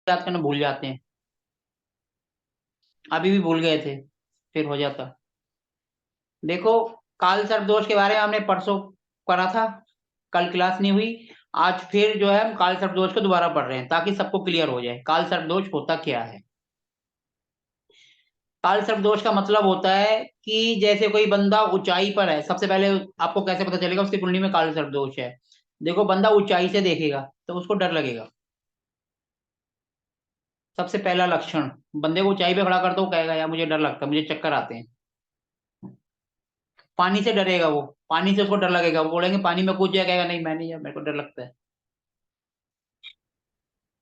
याद करना भूल जाते हैं। अभी भी भूल गए थे, फिर हो जाता। देखो, काल सर्प दोष के बारे में हमने परसों पढ़ा था, कल क्लास नहीं हुई। आज फिर जो है हम काल सर्प दोष को दोबारा पढ़ रहे हैं ताकि सबको क्लियर हो जाए काल सर्प दोष होता क्या है। काल सर्प दोष का मतलब होता है कि जैसे कोई बंदा ऊंचाई पर है। सबसे पहले आपको कैसे पता चलेगा उसकी कुंडली में काल सर्प दोष है? देखो, बंदा ऊंचाई से देखेगा तो उसको डर लगेगा। सबसे पहला लक्षण, बंदे को ऊंचाई पे खड़ा कर दो, वो कहेगा यार मुझे डर लगता है, मुझे चक्कर आते हैं। पानी से डरेगा वो, पानी से उसको डर लगेगा, वो बोलेंगे पानी में कूद जाएगा, कहेगा नहीं मैं नहीं, मेरे को डर लगता है।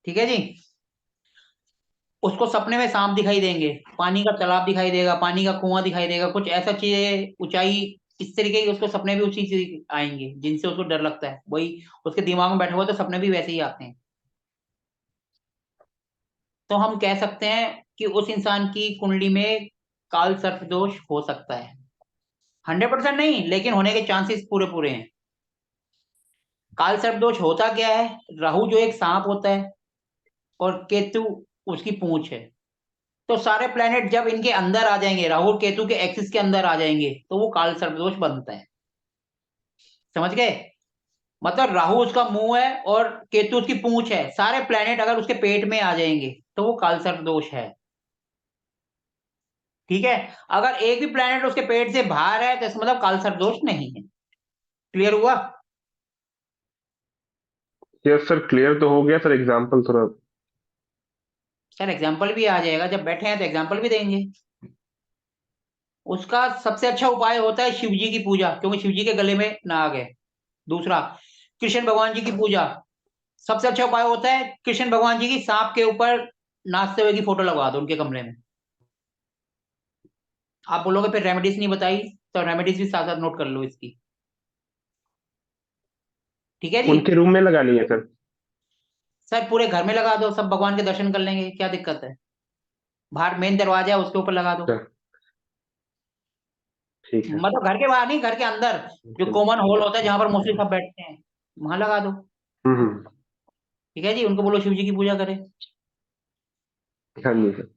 ठीक है जी। उसको सपने में सांप दिखाई देंगे, पानी का तालाब दिखाई देगा, पानी का कुआं दिखाई देगा, कुछ ऐसा चीजें ऊंचाई इस तरीके की उसको सपने भी उसी से आएंगे जिनसे उसको डर लगता है। वही उसके दिमाग में बैठा हुआ तो सपने भी वैसे ही आते हैं। तो हम कह सकते हैं कि उस इंसान की कुंडली में काल सर्प दोष हो सकता है। 100% नहीं, लेकिन होने के चांसेस पूरे पूरे हैं। काल सर्प दोष होता क्या है? राहु जो एक सांप होता है और केतु उसकी पूंछ है। तो सारे प्लेनेट जब इनके अंदर आ जाएंगे, राहु और केतु के एक्सिस के अंदर आ जाएंगे, तो वो काल सर्प दोष बनता है। समझ गए? मतलब राहु उसका मुंह है और केतु उसकी पूंछ है, सारे प्लेनेट अगर उसके पेट में आ जाएंगे तो वो काल सर्प दोष है। ठीक है। अगर एक भी प्लेनेट उसके पेट से बाहर है तो इसका मतलब काल सर्प दोष नहीं है। क्लियर हुआ? यस सर, क्लियर तो हो गया सर। एग्जाम्पल थोड़ा। सर एग्जाम्पल भी आ जाएगा, जब बैठे हैं तो एग्जाम्पल भी देंगे। उसका सबसे अच्छा उपाय होता है शिव जी की पूजा, क्योंकि शिव जी के गले में नाग है। दूसरा, कृष्ण भगवान जी की पूजा। सबसे अच्छा उपाय होता है कृष्ण भगवान जी की सांप के ऊपर नाचते हुए की फोटो लगवा दो उनके कमरे में। आप बोलोगे फिर रेमेडीज नहीं बताई, तो रेमेडीज भी साथ साथ नोट कर लो इसकी। ठीक है जी। उनके रूम में लगानी है सर? सर पूरे घर में लगा दो, सब भगवान के दर्शन कर लेंगे, क्या दिक्कत है? बाहर मेन दरवाजा है उसके ऊपर लगा दो। सर ठीक है। मतलब घर के बाहर नहीं, घर के अंदर जो कॉमन हॉल होता है जहां पर मोस्टली सब बैठते हैं, वहां लगा दो। हम्म। ठीक है जी, उनको बोलो शिव जी की पूजा करें। हाँ जी सर।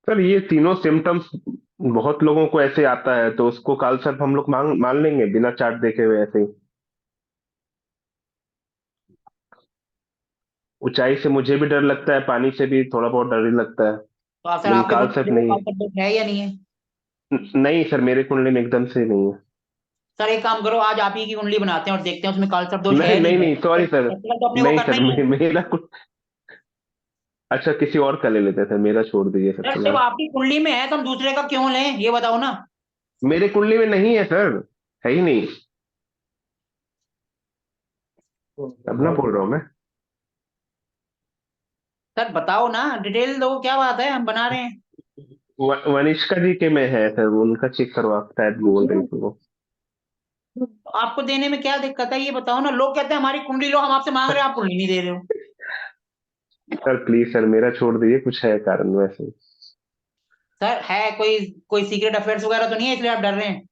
सर ये तीनों सिम्टम्स बहुत लोगों को ऐसे आता है, तो उसको काल सर्प हम लोग मान मान लेंगे बिना चार्ट देखे हुए ऐसे ही? ऊंचाई से मुझे भी डर लगता है, पानी से भी थोड़ा बहुत डर ही लगता है, तो आप सर लेकिन आपके काल सर्प कुंडली में नहीं। काल सर्प है या नहीं है? नहीं सर, मेरे कुंडली में एकदम से नहीं है। सर एक काम करो, आज आप ही की कुंडली बनाते हैं और देखते हैं उसमें काल सर्प दोष है नहीं या नहीं नहीं है। नहीं, सॉरी सर। फैसला तो अपने को नहीं करना सर, ही है। मेरा कुछ। अच्छा, किसी और का ले लेते थे, मेरा छोड़ दीजिए सर सर जब फिलहाल। आपकी कुंडली में है तो हम दूसरे का क्यों लें, ये बताओ ना। मेरे कुंडली में नहीं है सर, है ही नहीं। अब ना बोल रहा हूँ मैं। सर बताओ ना, डिटेल दो, क्या बात है, हम बना रहे हैं। वनिष्का जी के में है सर, उनका चेक करवा शायद बोल रही थी वो। आपको देने में क्या दिक्कत है, ये बताओ ना। लोग कहते हैं हमारी कुंडली लो, हम आपसे मांग रहे हैं, आप कुंडली नहीं दे रहे हो। सर प्लीज सर, मेरा छोड़ दीजिए, कुछ है कारण वैसे ही। सर है कोई कोई सीक्रेट अफेयर्स वगैरह तो नहीं है इसलिए आप डर रहे हैं?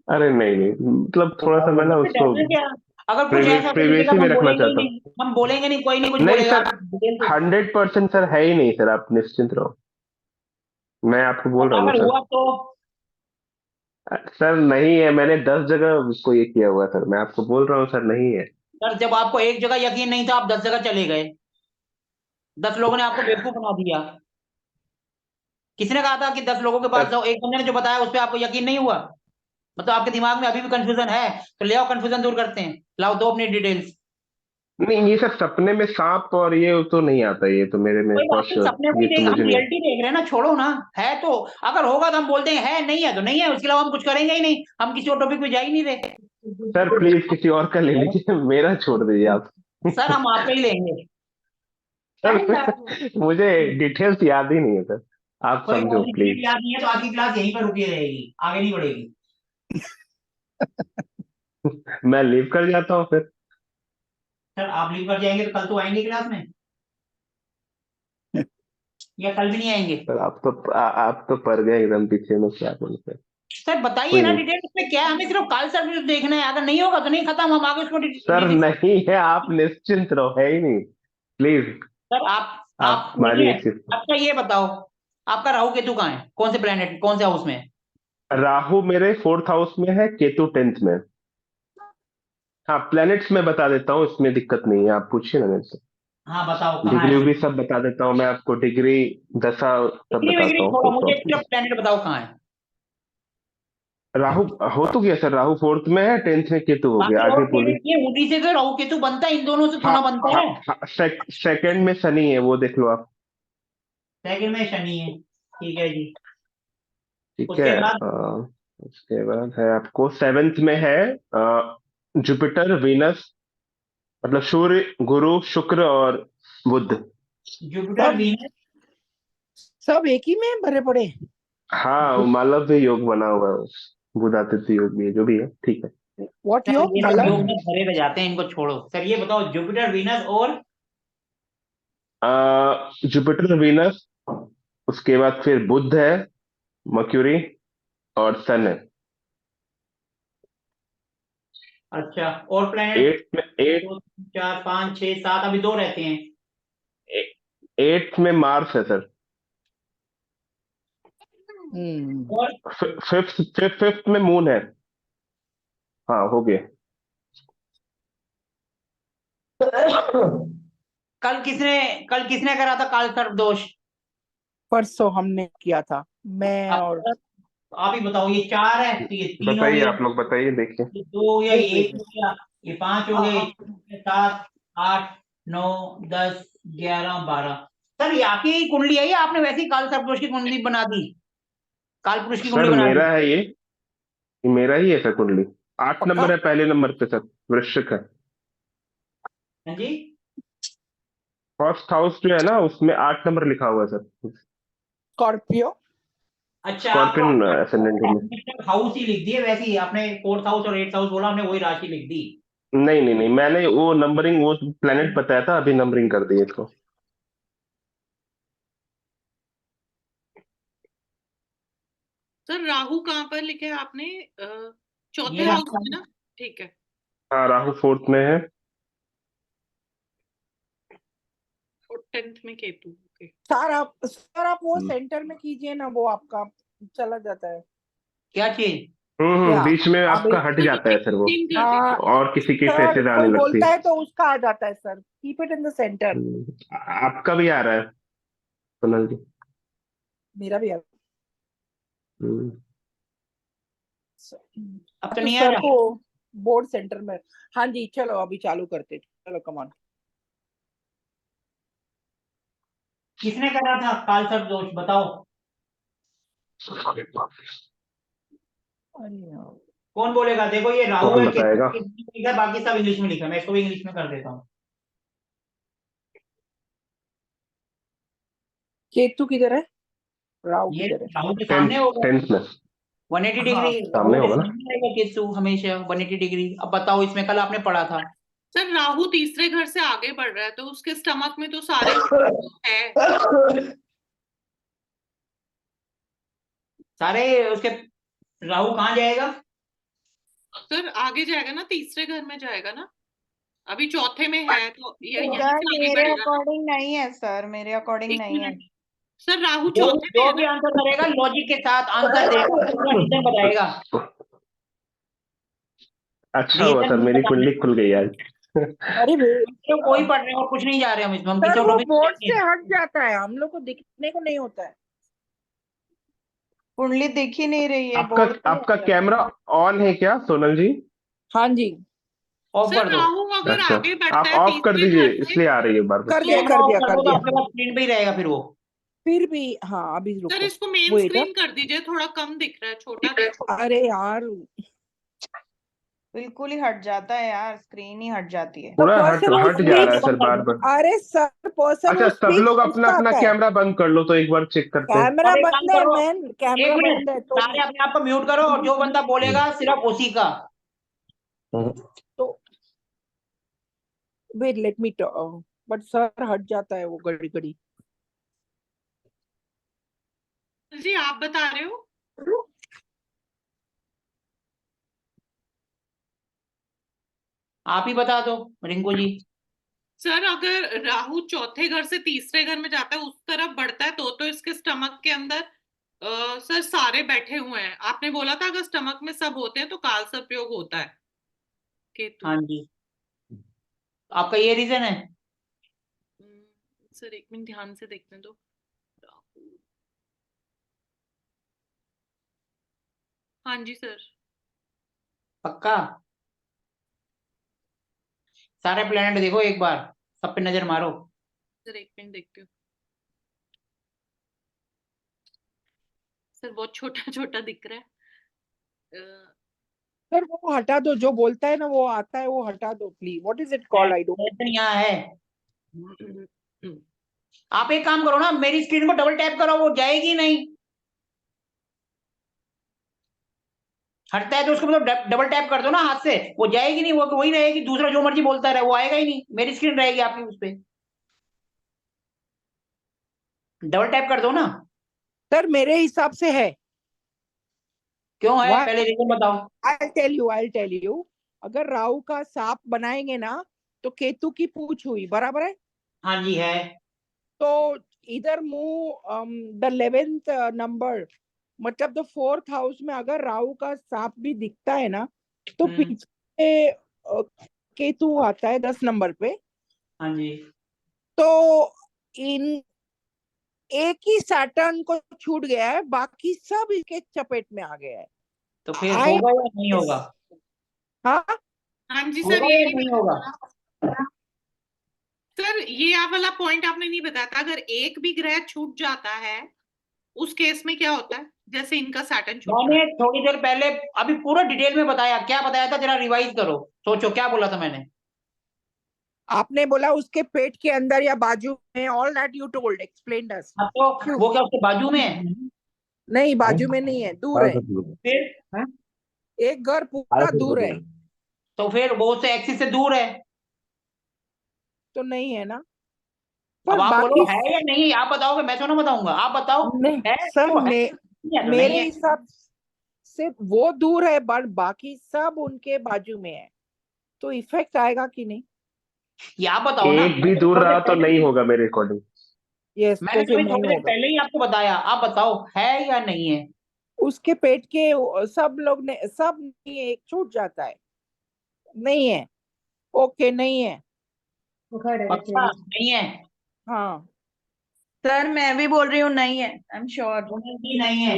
अरे नहीं नहीं, मतलब थोड़ा सा मैं ना फिर उसको डरना क्या? अगर कुछ ऐसा हो जाएगा प्रिवेसी तो में हम रखना बोलेंगे ही चाहता नहीं, हम बोलेंगे नहीं, कोई नहीं कुछ हूँ। नहीं बोलेगा, सर, आप डिटेल दो। 100% सर है ही नहीं सर, आप निश्चिंत रहो। मैं आपको बोल रहा हूँ ना अगर सर। हुआ तो? सर नहीं है, मैंने 10 जगह उसको ये किया हुआ सर, मैं आपको बोल रहा हूँ सर, नहीं है। सर जब आपको एक जगह यकीन नहीं था, आप 10 जगह चले गए, 10 लोगों ने आपको बेवकूफ बना दिया। किसने कहा था कि 10 लोगों के पास सर जाओ, एक बंदे ने जो बताया उस पर आपको यकीन नहीं हुआ? मतलब आपके दिमाग में अभी भी कंफ्यूजन है, तो ले आओ कंफ्यूजन दूर करते हैं, लाओ दो अपनी डिटेल्स। नहीं, ये सर सपने में सांप और ये तो नहीं आता, ये तो मेरे में कोई फॉर बात नहीं, श्योर, सपने को ही ये तो देख, हम मुझे नहीं। रियलिटी देख रहे हैं ना, छोड़ो ना। है तो, अगर होगा तो हम बोलते हैं है, नहीं है तो नहीं है, उसके अलावा हम कुछ करेंगे ही नहीं, हम किसी और टॉपिक पे जा ही नहीं रहे। सर प्लीज किसी और का ले लीजिए, मेरा छोड़ दीजिए आप। सर हम आप पे ही लेंगे। सर मुझे डिटेल्स याद ही नहीं है सर, आप कोई बात समझो नहीं, प्लीज। डिटेल याद नहीं है तो आज की क्लास यहीं पर रुकी रहेगी, आगे नहीं बढ़ेगी। मैं लीव कर जाता हूँ फिर। सर आप लीव कर जाएंगे तो कल तो आएंगे क्लास में, या कल भी नहीं आएंगे? सर आप तो पड़ गए एकदम पीछे में, क्या बोलते हैं। सर बताइए कोई ना नहीं डिटेल उसमें क्या है, हमें सिर्फ काल सर्विस देखना है, अगर नहीं होगा तो नहीं, खत्म, हम आगे उसको सर, नहीं है, आप निश्चिंत रहो, है ही नहीं। प्लीज, सर आप आप नहीं मानिए है। इस चीज को। अच्छा ये बताओ, आपका राहु केतु कहाँ है, कौन से प्लेनेट, कौन से हाउस में है? राहु मेरे 4th हाउस में है, केतु 10th में है। हाँ, प्लैनेट्स में बता देता हूँ, इसमें दिक्कत नहीं है, आप पूछिए ना मेरे से। हाँ बताओ कहाँ डिग्री है। भी सब बता देता हूँ मैं आपको, डिग्री, दशा, सब डिग्री बताता विग्री हूँ, छोड़ो, कोई मुझे प्रॉब्लम सिर्फ नहीं। प्लेनेट बताओ कहाँ है। राहु हो तो गया सर, राहु 4th में है, 10th में केतु हो गया, बाकी और आगे बोलिए। प्लेनेट ये उन्हीं से तो राहु केतु बनता है, इन दोनों से हाँ थोड़ा बनता हाँ है। हाँ, सेकंड में शनि है, वो देख लो आप। सेकंड में शनि है, ठीक है जी। ठीक है। उसके बाद उसके बाद है आपको 7th में है जुपिटर वीनस, मतलब सूर्य, गुरु, शुक्र और बुध। जुपिटर सब वीनस। सब एक ही में भरे पड़े। हाँ, वो मालव्य योग बना हुआ है, बुध आदित्य योग भी है, जो भी है, ठीक है। व्हाट सर योग ये सब योग मतलब? में भरे रह जाते हैं, इनको छोड़ो। सर ये बताओ जुपिटर वीनस और जुपिटर वीनस, उसके बाद फिर बुध है, मर्क्यूरी और सन है। अच्छा और प्लेनेट 8th में 8 दो तीन चार पाँच छह सात, अभी दो रहते हैं। 8th में मार्स है सर। हम्म। और फिफ्थ में मून है। हाँ, हो गया। कल किसने करा था काल सर्प दोष? परसों हमने किया था, मैं अब और आप ही बताओ, ये चार है तो ये तीन हो बताइए, गए, आप लोग बताइए, देखिए। ये दो या वेट ये वेट एक हो गया, ये पांच हो गए, ये छह, ये सात, आठ, नौ, 10, 11, 12। सर ये आपकी ही कुंडली है या आपने वैसे ही काल सर्प दोष की कुंडली बना दी, काल पुरुष की कुंडली सर, बना दी? मेरा है ये मेरा ही है सर कुंडली। 8 नंबर पक्का? है, पहले नंबर पे सर, वृश्चिक है। हाँ जी। फर्स्ट हाउस जो है ना, उसमें 8 नंबर लिखा हुआ है सर। स्कॉर्पियो। अच्छा स्कॉर्पियन आपको एसेंडेंट में। हाउस ही लिख दिए, वैसे ही आपने फोर्थ हाउस और एट्थ हाउस बोला, हमने वही राशि लिख दी। नहीं नहीं नहीं, मैंने वो नंबरिंग, वो प्लेनेट बताया था, अभी नंबरिंग कर दी इसको। सर राहु कहाँ पर लिखे हैं आपने? चौथे ये हाउस रहा। में ना? ठीक है। हाँ, राहु 4th में है। और 10th में केतु। ओके। सर आप वो हम्म सेंटर में कीजिए ना, वो आपका चला जाता है। क्या चीज? या बीच में अभी आपका हट सर वो जाता है सर वो, एक्सट्रीम कर दीजिए। हाँ और किसी की सर, फैसेज आने कोई लगती बोलता है। है तो उसका आ जाता है sir, keep it in the centre. आपका भी आ रहा है सोनल जी। मेरा भी हम्म, अब तो तो नहीं आ सर रहा। को बोर्ड सेंटर में। हाँ जी, चलो अभी चालू करते, चलो कमान। किसने करा था काल सर्प दोष बताओ? अरे यार, कौन बोलेगा? देखो ये राहु कौन है, केतु बताएगा? हिंदी में लिखा है, बाकी सब इंग्लिश में लिखा है, मैं इसको भी इंग्लिश में कर देता हूँ। केतु किधर है, राहु ये किधर है? राहु के टेंथ सामने होगा, टेंथ में 180 डिग्री हाँ राहु सामने के होगा ना। सामने रहेगा केतु, हमेशा 180 डिग्री। अब बताओ, इसमें कल आपने पढ़ा था। सर राहु तीसरे घर से आगे बढ़ रहा है, तो उसके स्टमक में तो सारे है। सारे उसके, राहु कहाँ जाएगा? सर आगे जाएगा ना, तीसरे घर में जाएगा ना। अभी चौथे में है तो ये यहीं सर से आगे मेरे बढ़ेगा ना। अकॉर्डिंग नहीं है सर, मेरे अकॉर्डिंग एक नहीं है। मिनट। सर राहु जो चौथे में जो है भी ना। आंसर करेगा लॉजिक के साथ आंसर देगा, पूरा रीजन बताएगा। अच्छा हुआ रीजन सर, नहीं मेरी बताना। कुंडली खुल गई आज। अरे तो कोई पढ़ रहे हैं और कुछ नहीं जा रहे हम इसमें, हम सर किसी और वो टॉपिक बोर्ड पे से हैं। हट जाता है, हम लोग को दिखने को नहीं होता है। कुंडली दिख ही नहीं रही है, आपका बोर्ड पे ही आपका आ जाता कैमरा ऑन है क्या सोनल जी? हाँ जी, ऑफ सर कर दो। राहु अगर अच्छा, आगे बढ़ता आप है ऑफ कर तीसरे दीजिए, घर से, इसलिए आ रही है बार बार। कर दिया कैमरा कर ऑफ दिया कर कर दो तो दिया। आपके पास स्क्रीन पे ही रहेगा फिर वो। फिर भी हाँ, अभी सर रुको, इसको मेन वेट। स्क्रीन कर दीजिए, थोड़ा कम दिख रहा है, छोटा दिख रहा अरे यार, बिल्कुल ही हट जाता है यार, स्क्रीन ही हट जाती है। तो पूरा हट पर्सन हु हट जा रहा है स्पीक्स, सर, बार बार। अरे सर पर्सन अच्छा, हु सब स्पीक्स लोग अपना उसका अपना आता है। कैमरा बंद कर लो, तो एक बार चेक करते हैं। कैमरा अब एक काम बंद है करो, मैन, एक कैमरा मिनट, बंद है तो सारे अपने आप को म्यूट करो और जो बंदा बोलेगा सिर्फ उसी का। हम्म, तो wait let me but sir हट जाता है वो घड़ी घड़ी। है। जी आप बता रहे हो? आप ही बता दो रिंकू जी। सर अगर राहु चौथे घर से तीसरे घर में जाता है, उस तरफ बढ़ता है, तो इसके स्टमक के अंदर सर सारे बैठे हुए हैं। आपने बोला था अगर स्टमक में सब होते हैं तो काल सर्प योग होता है केतु। हाँ जी, आपका ये रीजन है? सर एक मिनट ध्यान से देखने दो। राहु, हाँ जी सर। पक्का? सारे प्लेनेट देखो एक बार, सब पे नजर मारो। सर एक मिनट देखती हूँ। सर बहुत छोटा छोटा दिख रहा है। सर वो हटा दो, जो बोलता है ना वो आता है, वो हटा दो please. What is it called? I don't. Destination यहाँ है। आप एक काम करो ना, मेरी स्क्रीन को डबल टैप करो, वो जाएगी नहीं। हटता है तो उसको मतलब डबल टैप कर दो ना हाथ से, वो जाएगी नहीं, वो वही रहेगी, दूसरा जो मर्जी बोलता रहे, वो आएगा ही नहीं, मेरी स्क्रीन रहेगी आपकी उस पे। डबल टैप कर दो ना। सर मेरे हिसाब से है। क्यों है, Why? पहले रीजन बताओ। I'll tell you. अगर राहु का सांप बनाएंगे ना तो केतु की पूंछ हुई, बराबर है? हाँ जी है। तो इधर मूव द 11th नंबर, मतलब द 4th हाउस में अगर राहु का सांप भी दिखता है ना तो पीछे केतु आता है 10 नंबर पे। हाँ जी। तो इन एक ही सैटर्न को छूट गया है, बाकी सब इसके चपेट में आ गया है। तो फिर आई होगा या नहीं होगा? हाँ, हाँ जी सर, होगा या यही नहीं होगा? सर ये आप वाला पॉइंट आपने नहीं बताया था। अगर एक भी ग्रह छूट जाता है उस केस में क्या होता है, जैसे इनका सैटर्न छूट रहा मैंने है। थोड़ी देर पहले अभी पूरा डिटेल में बताया, क्या बताया था, जरा रिवाइज करो, सोचो क्या बोला था मैंने। आपने बोला उसके पेट के अंदर या बाजू में, all that you told, explained us. हाँ, तो वो क्या उसके बाजू में है? नहीं, बाजू में नहीं है, दूर है। फिर एक घर पूरा दूर है, तो फिर वो उससे एक्सिस से दूर है। तो नहीं है ना। अब पर आप बोलो बाकी है या नहीं, आप बताओगे, मैं थोड़ा बताऊंगा, आप बताओ। नहीं है सर, तो है, नहीं है तो नहीं मेरे है। हिसाब से वो दूर है, बट बाकी सब उनके बाजू में है, तो इफेक्ट आएगा कि नहीं? ये आप बताओ ना, एक मैं भी तो दूर थोड़ी रहा देर तो पहले नहीं ही होगा मेरे अकॉर्डिंग। यस, मैंने तो तो फिर अभी नहीं थोड़ी देर होगा। पहले ही आपको बताया, आप बताओ है या नहीं है। उसके पेट के सब लोग ने, सब नहीं है, एक छूट जाता है। नहीं है, ओके नहीं है। पक्का नहीं है? हाँ, सर मैं भी बोल रही हूँ नहीं है, आई एम श्योर। नहीं है।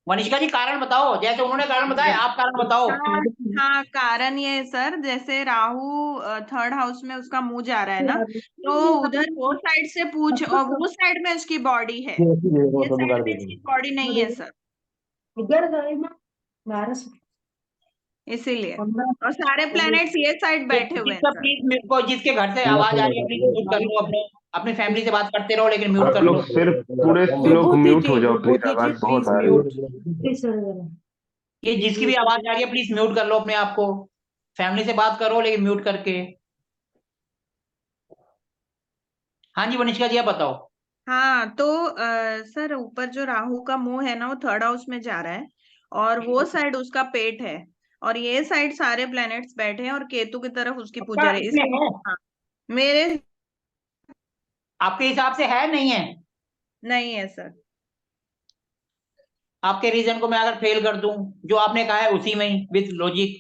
वनिष्का जी कारण बताओ, जैसे उन्होंने कारण बताया आप कारण बताओ। हाँ हाँ, कारण ये है सर, जैसे राहु 3rd हाउस में उसका मुंह जा रहा है ना, तो उधर वो साइड से पूछ, और वो साइड में उसकी बॉडी है, ये साइड में इसकी बॉडी नहीं है सर, इसीलिए। और सारे प्लैनेट्स ये साइड बैठे हुए हैं सर। प्लीज मेरे को, जिसके घर से आवाज आ रही है प्लीज म्यूट कर लो, अपने अपनी फैमिली से बात करते रहो लेकिन म्यूट आप कर लोग लो। सिर्फ पूरे लोग म्यूट हो जाओ प्लीज, विभूति जी आवाज बहुत प्लीज आ रही म्यूट। है। ये जिसकी भी आवाज आ रही है प्लीज म्यूट कर लो अपने आप को, फैमिली से बात करो लेकिन म्यूट करके। हाँ जी वनिष्का जी आप बताओ। हाँ तो सर ऊपर जो राहु का मुंह है ना, वो 3rd हाउस में जा रहा है, और वो साइड उसका पेट है, और ये साइड सारे प्लैनेट्स बैठे हैं, और केतु की तरफ उसकी पक्का पूजा रही है, इसमें इसलिए। है? हाँ, मेरे आपके हिसाब से है नहीं है? नहीं है सर। आपके रीजन को मैं अगर फेल कर दूं, जो आपने कहा है उसी में ही विथ लॉजिक,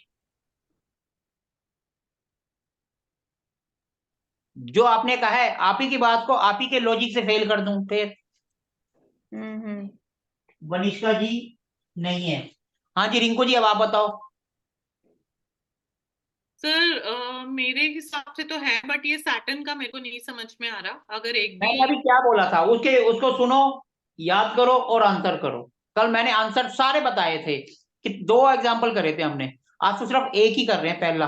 जो आपने कहा है आप ही की बात को आप ही के लॉजिक से फेल कर दूं फिर? हम्म। वनिष्का जी नहीं है। हाँ जी रिंकू जी अब आप बताओ। सर मेरे हिसाब से तो है, बट ये सैटर्न का मेरे को नहीं समझ में आ रहा। अगर एक भी मैंने अभी क्या बोला था उसके, उसको सुनो, याद करो और आंसर करो। कल मैंने आंसर सारे बताए थे कि 2 एग्जाम्पल करे थे हमने, आज तो सिर्फ एक ही कर रहे हैं, पहला।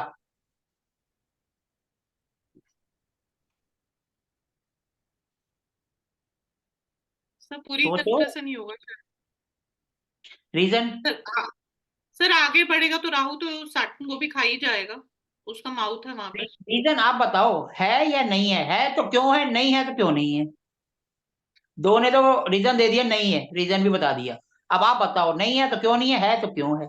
सब पूरी सोचो तरह से नहीं होगा शायद। रीजन। सर सर आगे बढ़ेगा तो राहु तो सैटर्न को भी खा ही जाएगा, उसका माउथ है वहां पे। रीजन आप बताओ है या नहीं है तो क्यों है, नहीं है तो क्यों नहीं है। दो ने तो रीजन दे दिया, नहीं है रीजन भी बता दिया, अब आप बताओ नहीं है तो क्यों नहीं है तो क्यों है।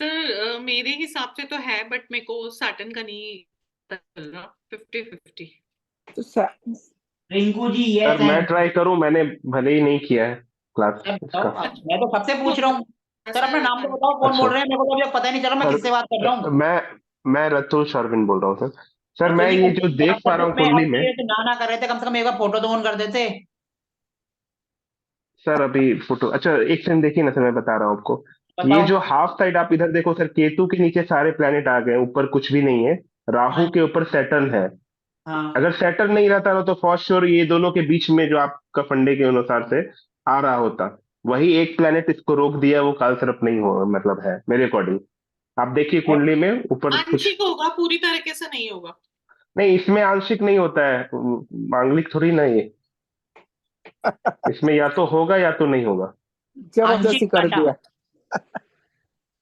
सर मेरे हिसाब से तो है, बट मेरे को सैटर्न का नहीं पता चल रहा। 50-50। तो रिंकू जी सर यस मैं है। ट्राई करूं, मैंने भले ही नहीं किया है क्लास सर इसका। बताओ, मैं तो सबसे पूछ रहा हूँ। सर अपना नाम तो बताओ, कौन अच्छा बोल रहे हैं, मेरे को तो अभी तक पता ही नहीं चला मैं सर, किससे बात कर रहा हूँ। मैं रतु शारविन बोल रहा हूँ सर। सर तो मैं जी ये जो देख पा रहा हूँ में कुंडली आप में, ये तो ना कर रहे थे, कम से कम एक बार फोटो तो ऑन कर देते। सर अभी फोटो, अच्छा एक सेकंड देखिए ना सर, मैं बता रहा हूँ आपको। ये बताओ। जो हाफ साइड आप इधर देखो सर, केतु के नीचे सारे प्लेनेट आ गए, ऊपर कुछ भी नहीं है। हाँ राहु के ऊपर सैटर्न है। हाँ। अगर सैटर्न नहीं रहता ना तो फॉर श्योर ये दोनों के बीच में जो आपका फंडे के अनुसार से आ रहा होता, वही एक प्लेनेट इसको रोक दिया, वो काल सर्प नहीं हो, मतलब है मेरे अकॉर्डिंग। आप देखिए कुंडली में ऊपर कुछ आंशिक होगा, पूरी तरीके से नहीं होगा। नहीं, इसमें आंशिक नहीं होता है, मांगलिक थोड़ी ना ये। इसमें या तो होगा या तो नहीं होगा। जबरदस्ती आंशिक कर घटा, दिया।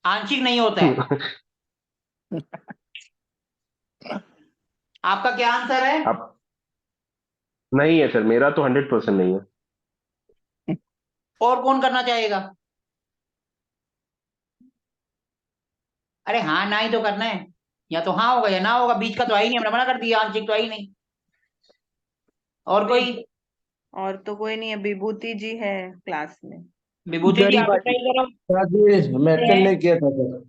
आंशिक नहीं होता है। आपका क्या आंसर है? आप नहीं है सर, मेरा तो 100% नहीं है। और कौन करना चाहेगा? अरे हाँ ना ही तो करना है, या तो हाँ होगा या ना होगा, बीच का तो है ही नहीं, हमने मना कर दिया, आंशिक तो है ही नहीं। और कोई? और तो कोई नहीं है, विभूति जी है क्लास में। विभूति जी आप गरिमा ट्राई जी। करो। जी मैं अटेंड नहीं किया था सर।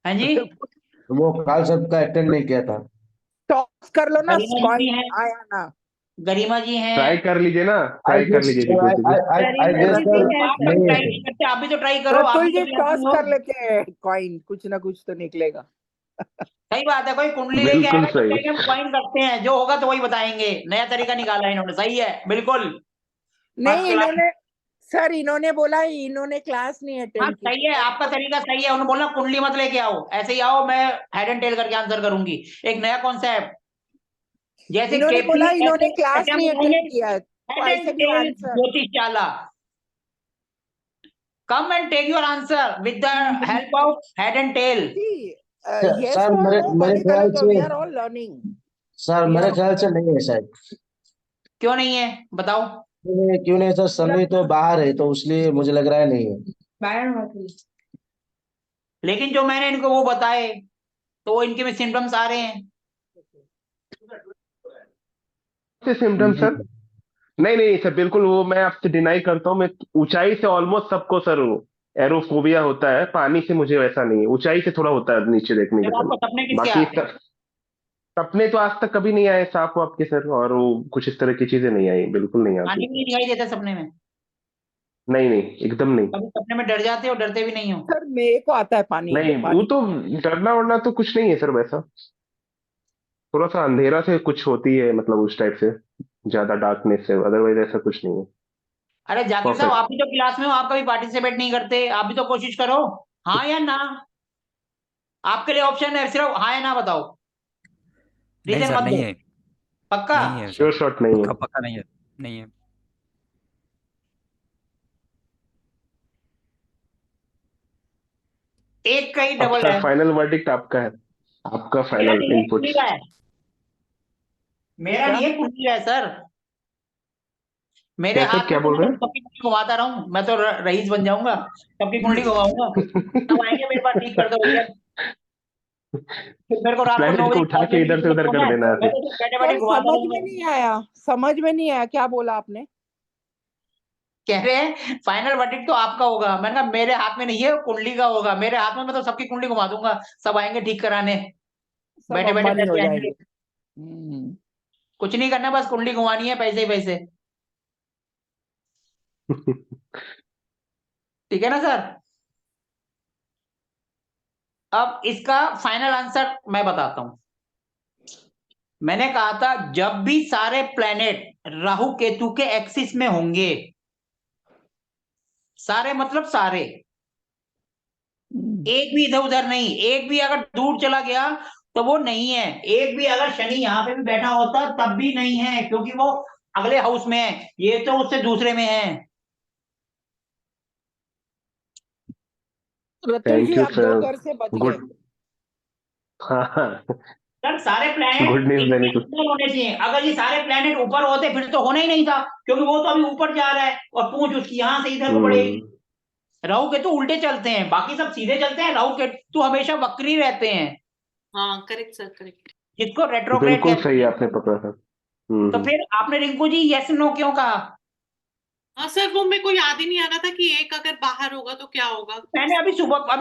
हाँ जी। वो काल सबका अटेंड नहीं किया था। टॉस कर लो ना, गरिमा जी भी कॉइन हैं, आया ना। गरिमा जी हैं। ट्राई कर लीजिए ना, आई ट्राई कर गेस लीजिए सर, विभूति जी। आई गरिमा गेस जी सर भी है आप सर। नहीं है ट्राई सर। नहीं करते, आप भी तो ट्राई करो, आप रतुल भी तो जी क्लास टॉस में हो। कर लेते हैं, कॉइन कुछ ना कुछ तो निकलेगा। सही बात है, कोई कुंडली लेके बिल्कुल आएगा तो सही। कहेंगे हम क्वाइन करते हैं, जो होगा तो वही बताएंगे, नया तरीका निकाला है इन्होंने, सही है बिल्कुल। फर्स्ट नहीं क्लास। इन्होंने, सर इन्होंने बोला इन्होंने क्लास नहीं हाँ अटेंड की। सही है, आपका तरीका सही है, उन्होंने बोला कुंडली मत लेके आओ, ऐसे ही आओ, मैं हेड एंड टेल करके आंसर करूंगी। एक नया कॉन्सेप्ट, जैसे इन्होंने केपी बोला ऐसे इन्होंने क्लास ऐसे हम नहीं बताएंगे, अटेंड किया है, तो हेड एंड ऐसे भी टेल आंसर। ज्योतिषशाला, come and take your answer with the help of head and tail. Yes sir और मेरे नो, मेरे भले ख्याल गलत हो, से, we are all learning. Sir मेरे ख्याल से नहीं है शायद। क्यों नहीं है बताओ? क्यों नहीं सर, सनी तो बाहर है तो इसलिए मुझे लग रहा है नहीं है। लेकिन जो मैंने इनको वो बताए, तो वो इनके में सिम्टम्स आ रहे हैं। सिम्टम सर, नहीं नहीं सर, बिल्कुल वो मैं आपसे डिनाई करता हूँ। मैं ऊंचाई से ऑलमोस्ट सबको सर वो एरोफोबिया होता है, पानी से मुझे वैसा नहीं है, ऊंचाई से थोड़ा होता है नीचे देखने के जब आपको समय। सपने किसके बाकी आते हैं? सपने तो आज तक कभी नहीं आए साफ वाप के सर, और वो कुछ इस तरह की चीजें नहीं आई, बिल्कुल नहीं आती। पानी भी नहीं दिखाई देता सपने में? नहीं नहीं, एकदम नहीं। कभी सपने में डर जाते हो, डरते भी नहीं हो? सर मेरे को आता है पानी, नहीं वो पानी। तो डरना वरना तो कुछ नहीं है सर वैसा। थोड़ा सा अंधेरा से कुछ होती है, मतलब उस टाइप से, ज्यादा डार्कनेस से, अदरवाइज ऐसा कुछ नहीं है। अरे जाकिर साहब, परफेक्ट। आप भी तो क्लास में हो, आप कभी पार्टिसिपेट नहीं करते, आप भी तो कोशिश करो। हाँ या ना, आपके लिए ऑप्शन है, सिर्फ हाँ या ना बताओ, नहीं रीजन सर, मत नहीं दो। है, पक्का? नहीं है सर, श्योर शॉट नहीं है। पक्का पक्का नहीं है, नहीं है। एक का ही अब डबल सर है। फाइनल वर्डिक्ट आपका है, आपका मेरा फाइनल नहीं है, इनपुट। कुंडली का है। मेरा क्या नहीं है, कुंडली का है सर। मेरे क्या सर, हाथ में क्या तो बोल मैं रहे तो सबकी कुंडली घुमाता रहूं, मैं तो रईस बन जाऊंगा, सबकी कुंडली घुमाऊंगा। तब आएंगे मेरे पास, ठीक कर दो भैया। फिर मेरे को रात को 9 प्लेनेट को बजे उठा के इधर से उधर कर देना है मैं फिर। तो बैठे बैठे सर घुमाता समझ में रहूंगा। नहीं आया, समझ में नहीं आया क्या बोला आपने। कह रहे हैं फाइनल वर्डिक्ट तो आपका होगा, मैंने कहा मेरे हाथ में नहीं है, कुंडली का होगा, मेरे हाथ में मैं तो सबकी कुंडली घुमा दूंगा, सब आएंगे ठीक कराने, सब बैठे बैठे अंबानी डर हो जाएंगे। जाएंगे। कुछ नहीं करना, बस कुंडली घुमानी है, पैसे ही पैसे। ठीक है ना सर? अब इसका फाइनल आंसर मैं बताता हूं। मैंने कहा था जब भी सारे प्लेनेट राहु केतु के एक्सिस में होंगे, सारे मतलब सारे, एक भी इधर उधर नहीं, एक भी अगर दूर चला गया तो वो नहीं है, एक भी अगर शनि यहां पे भी बैठा होता तब भी नहीं है, क्योंकि वो अगले हाउस में है, ये तो उससे दूसरे में है। रतुल जी थैंक यू आप दो सर, घर से बच गए। गुड। हाँ हाँ, सर सारे प्लैनेट गुड न्यूज देने इनके को। अंदर होने चाहिए, अगर ये सारे प्लैनेट ऊपर होते फिर तो होना ही नहीं था, क्योंकि वो तो अभी ऊपर जा रहा है और पूंछ उसकी यहां से इधर को बढ़ेगी। हम्म राहु केतु उल्टे चलते हैं, बाकी सब सीधे चलते हैं, राहु केतु हमेशा वक्री रहते हैं, हाँ करेक्ट सर, करेक्ट। जिसको रेट्रोग्रेड बिल्कुल कहते सही हैं। आपने पकड़ा था। तो फिर आपने रिंकू जी यस नो क्यों कहा? हाँ सर, वो मेरे को याद ही नहीं आ रहा था कि एक अगर बाहर होगा तो क्या होगा। मैंने अभी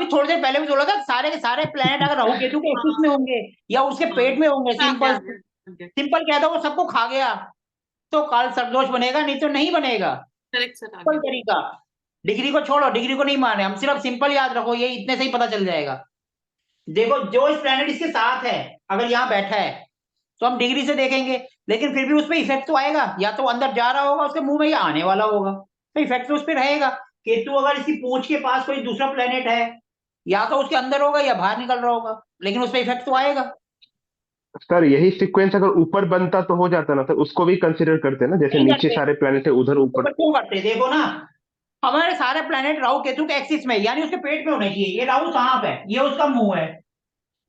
थोड़ी देर पहले भी बोला था, सारे के सारे प्लेनेट अगर राहु केतु के एक्सिस में होंगे या उसके पेट में होंगे, आ सिंपल गया। सिंपल कह दो, वो सबको खा गया तो काल सर्पदोष बनेगा, नहीं तो नहीं बनेगा। करेक्ट सर, आ सिंपल गया। तरीका। डिग्री को छोड़ो, डिग्री को नहीं माने हम, सिर्फ सिंपल याद रखो, ये इतने से ही पता चल जाएगा। देखो जो इस प्लेनेट इसके साथ है, अगर यहाँ बैठा है तो हम डिग्री से देखेंगे, लेकिन फिर भी उस पर इफेक्ट तो आएगा, या तो अंदर जा रहा होगा उसके मुंह में या आने वाला होगा, तो इफेक्ट तो उस पर रहेगा। केतु अगर इसकी पूंछ के पास कोई दूसरा प्लेनेट है, या तो उसके अंदर होगा या बाहर निकल रहा होगा, लेकिन उस पर इफेक्ट तो आएगा। सर यही सीक्वेंस अगर ऊपर बनता तो हो जाता ना सर, उसको भी कंसिडर करते ना, जैसे नहीं नीचे करते, सारे प्लेनेट है उधर तो ऊपर। क्यों करते? देखो ना, हमारे सारे प्लेनेट राहु केतु के एक्सिस में, यानी उसके पेट में होने चाहिए। ये राहु सांप है, ये उसका मुंह है,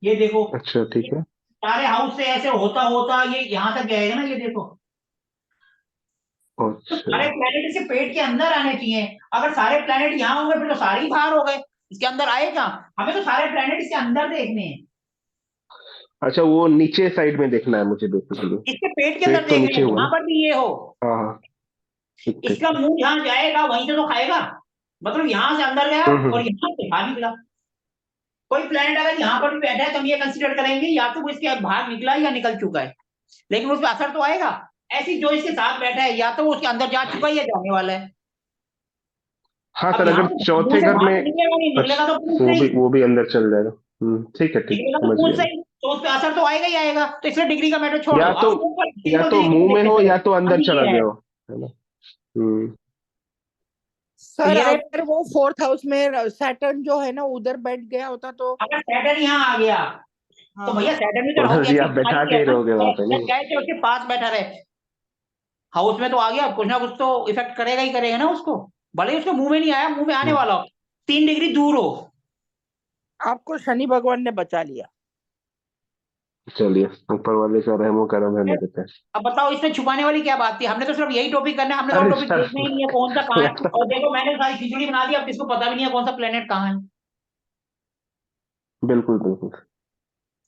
ये देखो अच्छा ठीक है। सारे हाउस से ऐसे होता होता ये यहाँ तक जाएगा ना, ये देखो। तो अच्छा सारे प्लेनेट इसके पेट के अंदर आने चाहिए। अगर सारे प्लेनेट यहाँ होंगे फिर तो सारे ही बाहर हो गए, इसके अंदर आए कहाँ? हमें तो सारे प्लेनेट इसके अंदर देखने हैं, अच्छा, वो नीचे साइड में देखना है मुझे बेसिकली। इसके पेट के अंदर पेट तो देखने नीचे हैं, हुआ जहां ना। पर भी ये हो। हाँ हाँ ठीक ठीक इसका ठीक। मुंह जहां जाएगा वहीं से तो खाएगा, मतलब यहाँ से अंदर गया और हम्म। यहाँ से बाहर निकला। कोई प्लेनेट अगर यहाँ पर भी बैठा है तो हम ये कंसिडर करेंगे या तो वो इसके बाहर निकला या निकल चुका है, लेकिन उस पर असर तो आएगा। ऐसी जो इसके साथ बैठा है या तो वो उसके अंदर जा चुका है या जाने वाला है। हाँ अब सर, यहाँ अगर से मुंह चौथे से घर बाहर में। तो निकलेगा नहीं, निकलेगा तो पूंछ अच्छा, से ही, वो भी अंदर चल जाएगा। ठीक है ठीक, निकलेगा तो समझ पूंछ गया से मैं। ही, तो उस पर असर तो आएगा ही आएगा। तो इसलिए डिग्री का मैटर छोड़ दो, या तो आप सिंपल या सिंपल तो तरीके से मुंह में देखते हो चलो। या तो अंदर अभी चला ये है, गया हो, है ना। तो सर ये रहे। अगर वो 4th हाउस में सैटर्न जो है ना उधर बैठ गया होता तो। अगर सैटर्न यहाँ आ गया तो हाँ भैया हाँ सैटर्न में तो राहु उधर के जी आप एक्सिस में आ बैठा ही के गया ही ना, रहोगे वहां पे नहीं। चाहे चाहे उसके पास बैठा रहे, हाउस में तो आ गया, कुछ ना कुछ तो इफेक्ट करेगा ही करेगा ना उसको, भले ही उसके मुंह में नहीं आया, मुंह में आने वाला हो, 3 डिग्री दूर हो। आपको शनि भगवान ने बचा लिया। चलिए, ऊपर वाले का रहमो करम है मेरे पे। अब बताओ इसमें छुपाने वाली क्या बात थी? हमने तो सिर्फ यही टॉपिक करना है, हमने तो और अरे टॉपिक सर देखना ही नहीं है कौन सा कहाँ है। और देखो मैंने सारी खिचड़ी बना दी, अब किसको पता भी नहीं है कौन सा प्लेनेट कहाँ है। बिल्कुल बिल्कुल।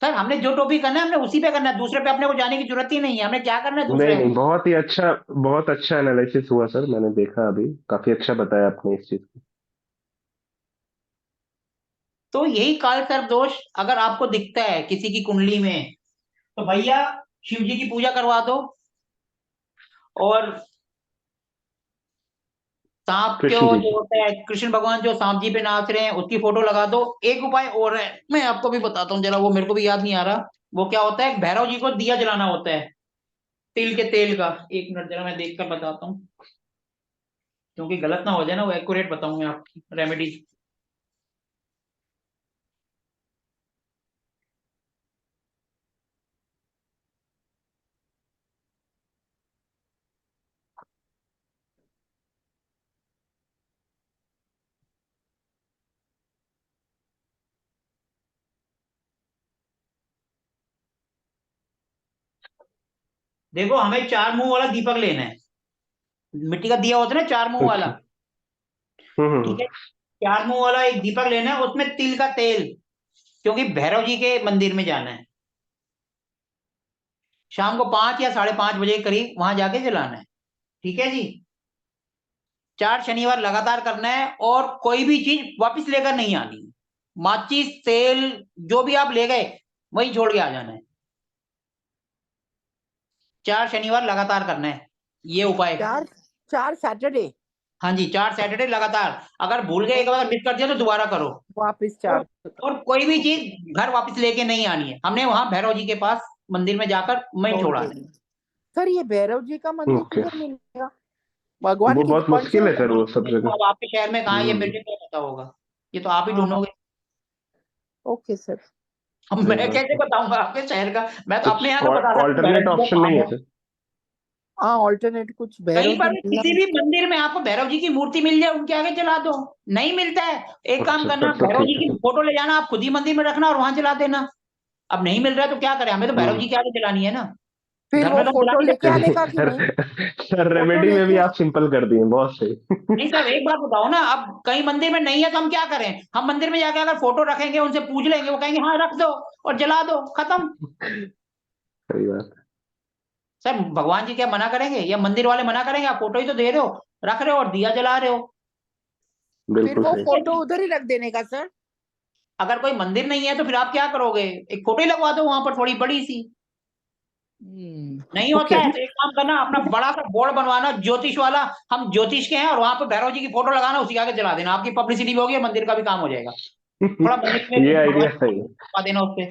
सर हमने जो टॉपिक करना है हमने उसी पे करना है, दूसरे पे अपने को जाने की जरूरत ही नहीं है, हमने क्या करना है नहीं दूसरे में। नहीं, बहुत अच्छा एनालिसिस हुआ सर, मैंने देखा अभी, काफी अच्छा बताया आपने इस चीज को। तो यही काल सर्प दोष अगर आपको दिखता है किसी की कुंडली में, तो भैया शिव जी की पूजा करवा दो, और सांप जो कृष्ण जी जो की। होता है, कृष्ण भगवान जो सांप जी पे नाच रहे हैं उसकी फोटो लगा दो। एक उपाय और है, मैं आपको भी बताता हूँ जरा, वो मेरे को भी याद नहीं आ रहा। वो क्या होता है, भैरव जी को दिया जलाना होता है तिल के तेल का। 1 मिनट जरा मैं देख कर बताता हूँ, क्योंकि गलत ना हो जाए ना, वो एक्यूरेट बताऊं मैं आपकी रेमेडी। देखो हमें 4 मुंह वाला दीपक लेना है, मिट्टी का दिया होता है ना 4 मुंह वाला, अच्छा। ठीक है। 4 मुंह वाला एक दीपक लेना है, उसमें तिल का तेल, क्योंकि भैरव जी के मंदिर में जाना है। शाम को 5 या 5:30 बजे के करीब वहां जाके जलाना है, ठीक है जी। 4 शनिवार लगातार करना है, और कोई भी चीज वापस लेकर नहीं आनी है। माचिस तेल जो भी आप ले गए वही छोड़ के आ जाना है। 4 शनिवार लगातार करना है ये उपाय। 4 सैटरडे हाँ जी, 4 सैटरडे लगातार। अगर भूल गए, एक बार मिस कर दिया तो दोबारा करो। वापिस और, 4। और कोई भी चीज घर वापस लेके नहीं आनी है, हमने वहां भैरव जी के पास मंदिर में जाकर मैं छोड़ छोड़ाना है। देनी। सर ये भैरव जी का मंदिर ओके। किधर मिलेगा? भगवान वो की बहुत कौन से? मुश्किल है सर, वो सब देखो जगह। अब आपके शहर में कहाँ है ये हम्म। मुझे क्या पता होगा, ये तो आप ही हाँ ढूंढोगे। Okay sir. अब सही मैं बात कैसे है। बताऊंगा आपके शहर का? मैं तो अपने कुछ यहाँ का बता सकता हूँ भैरव ऑल्टरनेट जी का ऑप्शन कहाँ नहीं है है। सर? हाँ ऑल्टरनेट कुछ कहीं भैरव जी पर भी मिलना किसी भी मुश्किल। मंदिर में आपको भैरव जी की मूर्ति मिल जाए, उनके आगे जला दो। नहीं मिलता है, एक काम अच्छा करना, तब तो भैरव जी ठीक है की सर। फोटो ले जाना, आप खुद ही मंदिर में रखना और वहां जला देना। अब नहीं मिल रहा है तो क्या करें, हमें तो भैरव हम्म। जी के आगे जलानी है ना। फिर घर वो में तो हम फोटो चला लेके नहीं आने का कि सर नहीं? सर रेमेडी में भी लेके आप सिंपल कर दिए, बहुत सही। नहीं सर, एक बात बताओ ना, अब कहीं मंदिर में नहीं है तो हम क्या करें? हम मंदिर में जाके अगर फोटो रखेंगे, उनसे पूछ लेंगे, वो कहेंगे हाँ रख दो और जला दो, खत्म। सही बात। सर भगवान जी क्या मना करेंगे या मंदिर वाले मना करेंगे? आप फोटो ही तो दे रहे हो, रख रहे हो और दिया जला रहे हो। फिर बिल्कुल वो सही। फोटो उधर ही रख देने का सर। अगर कोई मंदिर नहीं है तो फिर आप क्या करोगे? एक फोटो ही लगवा दो वहां पर, थोड़ी बड़ी सी। नहीं होता ओके। है तो एक काम करना, अपना बड़ा सा बोर्ड बनवाना ज्योतिष वाला, हम ज्योतिष के हैं, और वहां पर भैरव जी की फोटो लगाना, उसी के आगे जला देना, आपकी पब्लिसिटी भी होगी, मंदिर का भी काम हो जाएगा। थोड़ा मंदिर में ये आइडिया भगवान सही है। लगा देना उसपे,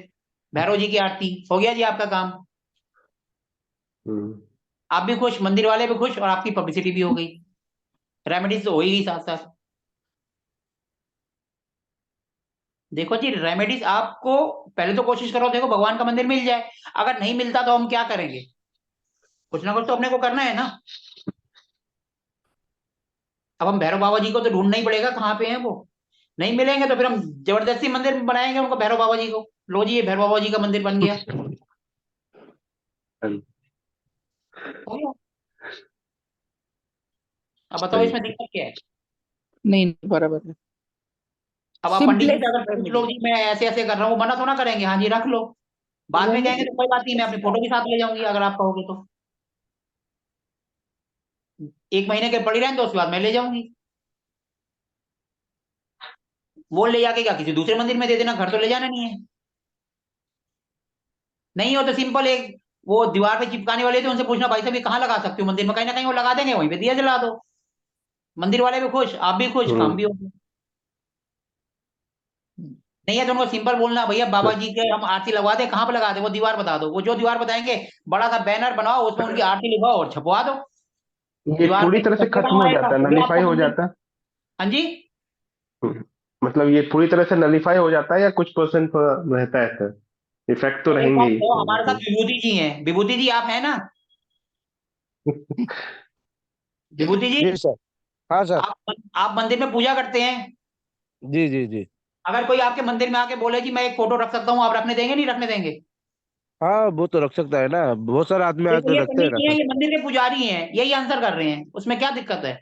भैरव जी की आरती, हो गया जी आपका काम। हम्म, आप भी खुश, मंदिर वाले भी खुश, और आपकी पब्लिसिटी भी हो गई, रेमेडीज तो हो ही गई साथ साथ। देखो जी, रेमेडीज आपको पहले तो कोशिश करो, देखो भगवान का मंदिर मिल जाए। अगर नहीं मिलता तो हम क्या करेंगे? कुछ ना कुछ तो अपने को करना है ना। अब हम भैरव बाबा जी को तो ढूंढना ही पड़ेगा, कहाँ पे हैं वो। नहीं मिलेंगे तो फिर हम जबरदस्ती मंदिर बनाएंगे उनको, भैरव बाबा जी को। लो जी, ये भैरव बाबा जी का मंदिर बन गया, हो गया। अब बताओ सही। इसमें दिक्कत क्या है? नहीं बराबर है। अब आप पंडित जी से अगर पूछ लो जी मैं ऐसे ऐसे कर रहा हूँ, वो मना थोड़ा करेंगे, हाँ जी रख लो। बाद में कहेंगे तो कोई बात नहीं, मैं अपनी फोटो के साथ ले जाऊंगी अगर आप कहोगे तो। 1 महीने के पड़ी रहें तो उसके बाद मैं ले जाऊंगी। वो ले जाके क्या किसी दूसरे मंदिर में दे देना, घर तो ले जाना नहीं है। नहीं हो तो सिंपल एक वो दीवार पे चिपकाने वाले थे, उनसे पूछना भाई साहब ये कहाँ लगा सकते हो मंदिर में, कहीं ना कहीं वो लगा देंगे, वहीं पे दिया जला दो। मंदिर वाले भी खुश, आप भी खुश, काम भी हो गया। नहीं है तो उनको सिंपल बोलना, भैया बाबा जी के हम आरती लगवा दे, कहाँ पे लगा दे, वो दीवार बता दो, वो जो दीवार बताएंगे, बड़ा सा बैनर बनाओ, उसमें उनकी आरती लिखवाओ और छपवा दो ये दीवार पूरी पे। तरह से सबके खत्म काम हो आएगा, जाता है, हो गया नलीफाई आपका हो मंदिर। जाता है। हाँ जी। मतलब ये पूरी तरह से नलीफाई हो जाता है या कुछ परसेंट रहता है सर? इफेक्ट तो तो एक रहेंगे बात ही बताओ, कहीं ना हमारे साथ विभूति जी हैं, विभूति जी आप हैं ना? कहीं। विभूति जी, जी सर। हाँ सर। आप मंदिर में पूजा करते हैं। जी जी जी। अगर कोई आपके मंदिर में आके बोले जी मैं एक फोटो रख सकता हूँ, आप रखने देंगे नहीं रखने देंगे? हाँ वो तो रख सकता है ना, बहुत सारे आदमी देखो आकर ये रखते हैं पंडित ना जी हैं, सर। ये मंदिर के पुजारी हैं, यही आंसर कर रहे हैं, उसमें क्या दिक्कत है?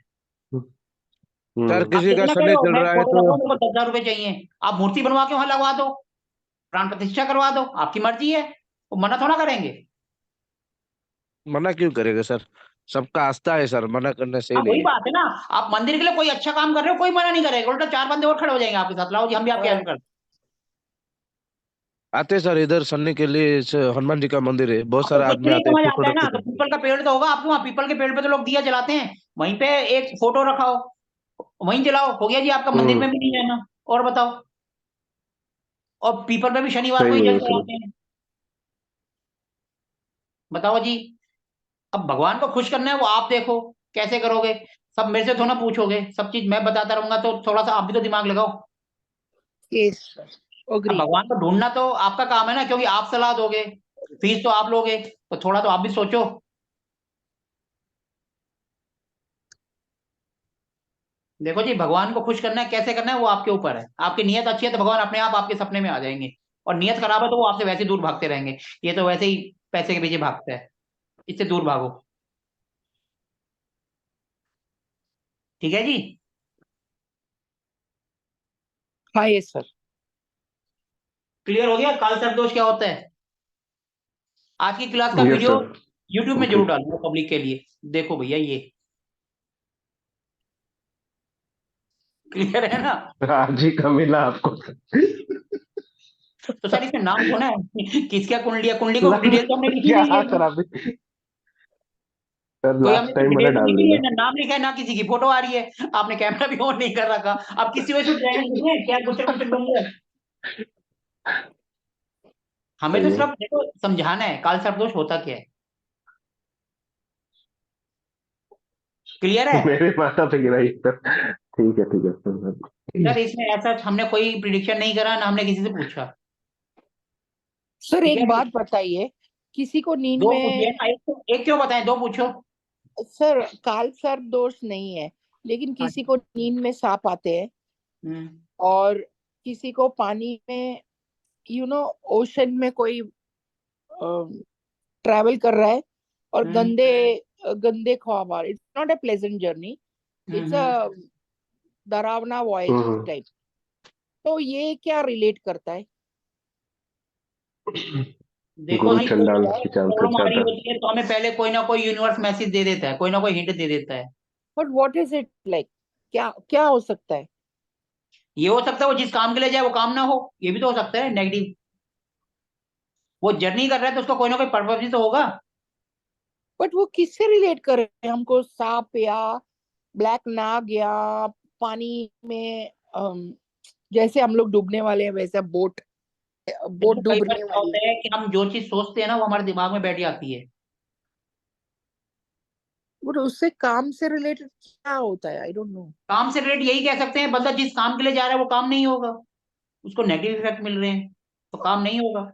सर आप किसी का कितना कह रहे शनि हो, चल मैं रहा है फोटो तो। लगवाऊं, मेरे को 10,000 रुपए चाहिए, आप मूर्ति बनवा के वहां लगवा दो, प्राण प्रतिष्ठा करवा दो, आपकी मर्जी है, वो मना थोड़ा करेंगे। मना क्यों करेगा सर? सबका आस्था है सर, मना करना सही हाँ वही नहीं है। बात है ना, आप मंदिर के लिए कोई अच्छा काम कर रहे हो, कोई मना नहीं करेगा, उल्टा 4 बंदे और खड़े हो जाएंगे आपके साथ, लाओ जी हम भी आपकी हेल्प कर। आते सर इधर सन्नी के लिए हनुमान जी का मंदिर है, बहुत अब तो सारे कुछ आदमी नहीं आते हैं समझ फोटो आता है रख के ना, तो जाते हैं। पीपल का पेड़ तो होगा आपके वहाँ, पीपल के पेड़ पे तो लोग दिया जलाते हैं, वहीं पे एक फोटो रखाओ, वहीं जलाओ, हो गया जी आपका, मंदिर में भी नहीं रहना। और बताओ, और पीपल पे भी शनिवार को ही सही है, जलते सही। आते हैं। बताओ जी। अब भगवान को खुश करना है, वो आप देखो कैसे करोगे। सब मेरे से थोड़ा ना पूछोगे, सब चीज मैं बताता रहूंगा, तो थोड़ा सा आप भी तो दिमाग लगाओ। यस सर, अब अग्री। भगवान को ढूंढना तो आपका काम है ना, क्योंकि आप सलाह दोगे, फीस तो आप लोगे, तो थोड़ा तो आप भी सोचो। देखो जी, भगवान को खुश करना है, कैसे करना है वो आपके ऊपर है, आपकी नियत अच्छी है तो भगवान अपने आप आपके सपने में आ जाएंगे, और नियत खराब है तो वो आपसे वैसे ही दूर भागते रहेंगे। ये तो वैसे ही पैसे के पीछे भागता है, इससे दूर भागो। ठीक है जी। हाँ यस सर। क्लियर हो गया काल सर्प दोष क्या होता है? आज की क्लास का यस वीडियो सर। यूट्यूब में जरूर कंप्लीट। डालूंगा पब्लिक के लिए, देखो भैया ये क्लियर है ना? आज ही का मिला आपको। तो सर इसमें नाम होना है किसका कुंडली है, कुंडली को डिटेल तो हमने लिखी क्या नहीं है सर इसमें। आप सर कोई हमने लास्ट इसमें टाइम मैंने डिटेल तो डाल लिखी नहीं है, दिया। ना नाम लिखा है ना किसी की फोटो आ रही है, आपने कैमरा भी ऑन नहीं कर रखा। अब किसी वजह से ड्रैगन लिखे हैं क्या, गुस्से गुस्से बन गए। हमें तो सही है। सिर्फ देखो समझाना है काल सर्प दोष होता क्या है। क्लियर है? मेरे माथा पे गिराई सर। ठीक है सर। सर इसमें ऐसा हमने कोई प्रिडिक्शन नहीं करा, ना हमने किसी से पूछा। सर ठीक एक है, बात बताइए, किसी को नींद दो पूछिए में, ना, एक क्यों बताएं, दो पूछो। सर काल सर्प दोष नहीं है, लेकिन हाँ किसी जी। को नींद में सांप आते हैं, हम्म। और किसी को पानी में, ओशन में कोई ट्रैवल कर रहा है और हम्म, गंदे गंदे ख्वाब आ रहे, it's not a pleasant journey, it's a hmm. डरावना वॉयज टाइप। तो ये क्या रिलेट करता है? देखो गुरु जी, चंडाल की चांस प्रॉब्लम आ रही ज्यादा। होती है तो हमें पहले कोई ना कोई यूनिवर्स मैसेज दे देता है, कोई ना कोई हिंट दे देता है। But what is it like? क्या क्या हो सकता है? ये हो सकता है वो जिस काम के लिए जाए वो काम ना हो, ये भी तो हो सकता है नेगेटिव। वो जर्नी कर रहा है तो उसका कोई ना कोई पर्पज भी तो होगा। बट वो किससे रिलेट कर रहे हैं? हमको सांप या ब्लैक नाग या पानी में जैसे हम लोग डूबने वाले हैं वैसा बोट बोट देखो कई बार डूबने क्या वाली होता है। है कि हम जो चीज सोचते हैं ना वो हमारे दिमाग में बैठ जाती है। बट उससे काम से रिलेटेड क्या होता है? I don't know. काम से रिलेटेड यही कह सकते हैं, बंदा जिस काम के लिए जा रहा है वो काम नहीं होगा, उसको नेगेटिव इफेक्ट मिल रहे हैं तो काम नहीं होगा।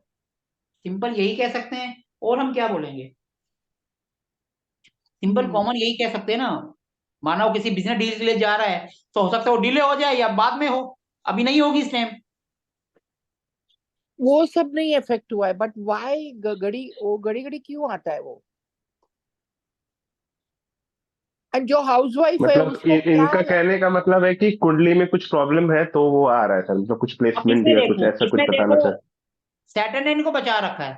सिंपल यही कह सकते हैं, और हम क्या बोलेंगे। सिंपल कॉमन यही कह सकते हैं ना। माना वो किसी बिजनेस डील के लिए जा रहा है तो हो सकता है वो डिले हो जाए या बाद में हो, अभी नहीं होगी इस टाइम। वो सब नहीं इफेक्ट हुआ है, बट वाई घड़ी वो घड़ी घड़ी क्यों आता है वो? एंड जो हाउसवाइफ है मतलब उसको क्या? इनका कहने का मतलब है कि कुंडली में कुछ प्रॉब्लम है तो वो आ रहा है सर, मतलब कुछ अब प्लेसमेंट या कुछ ऐसा कुछ इसमें बताना देखो चाह। सैटर्न ने इनको बचा रखा है,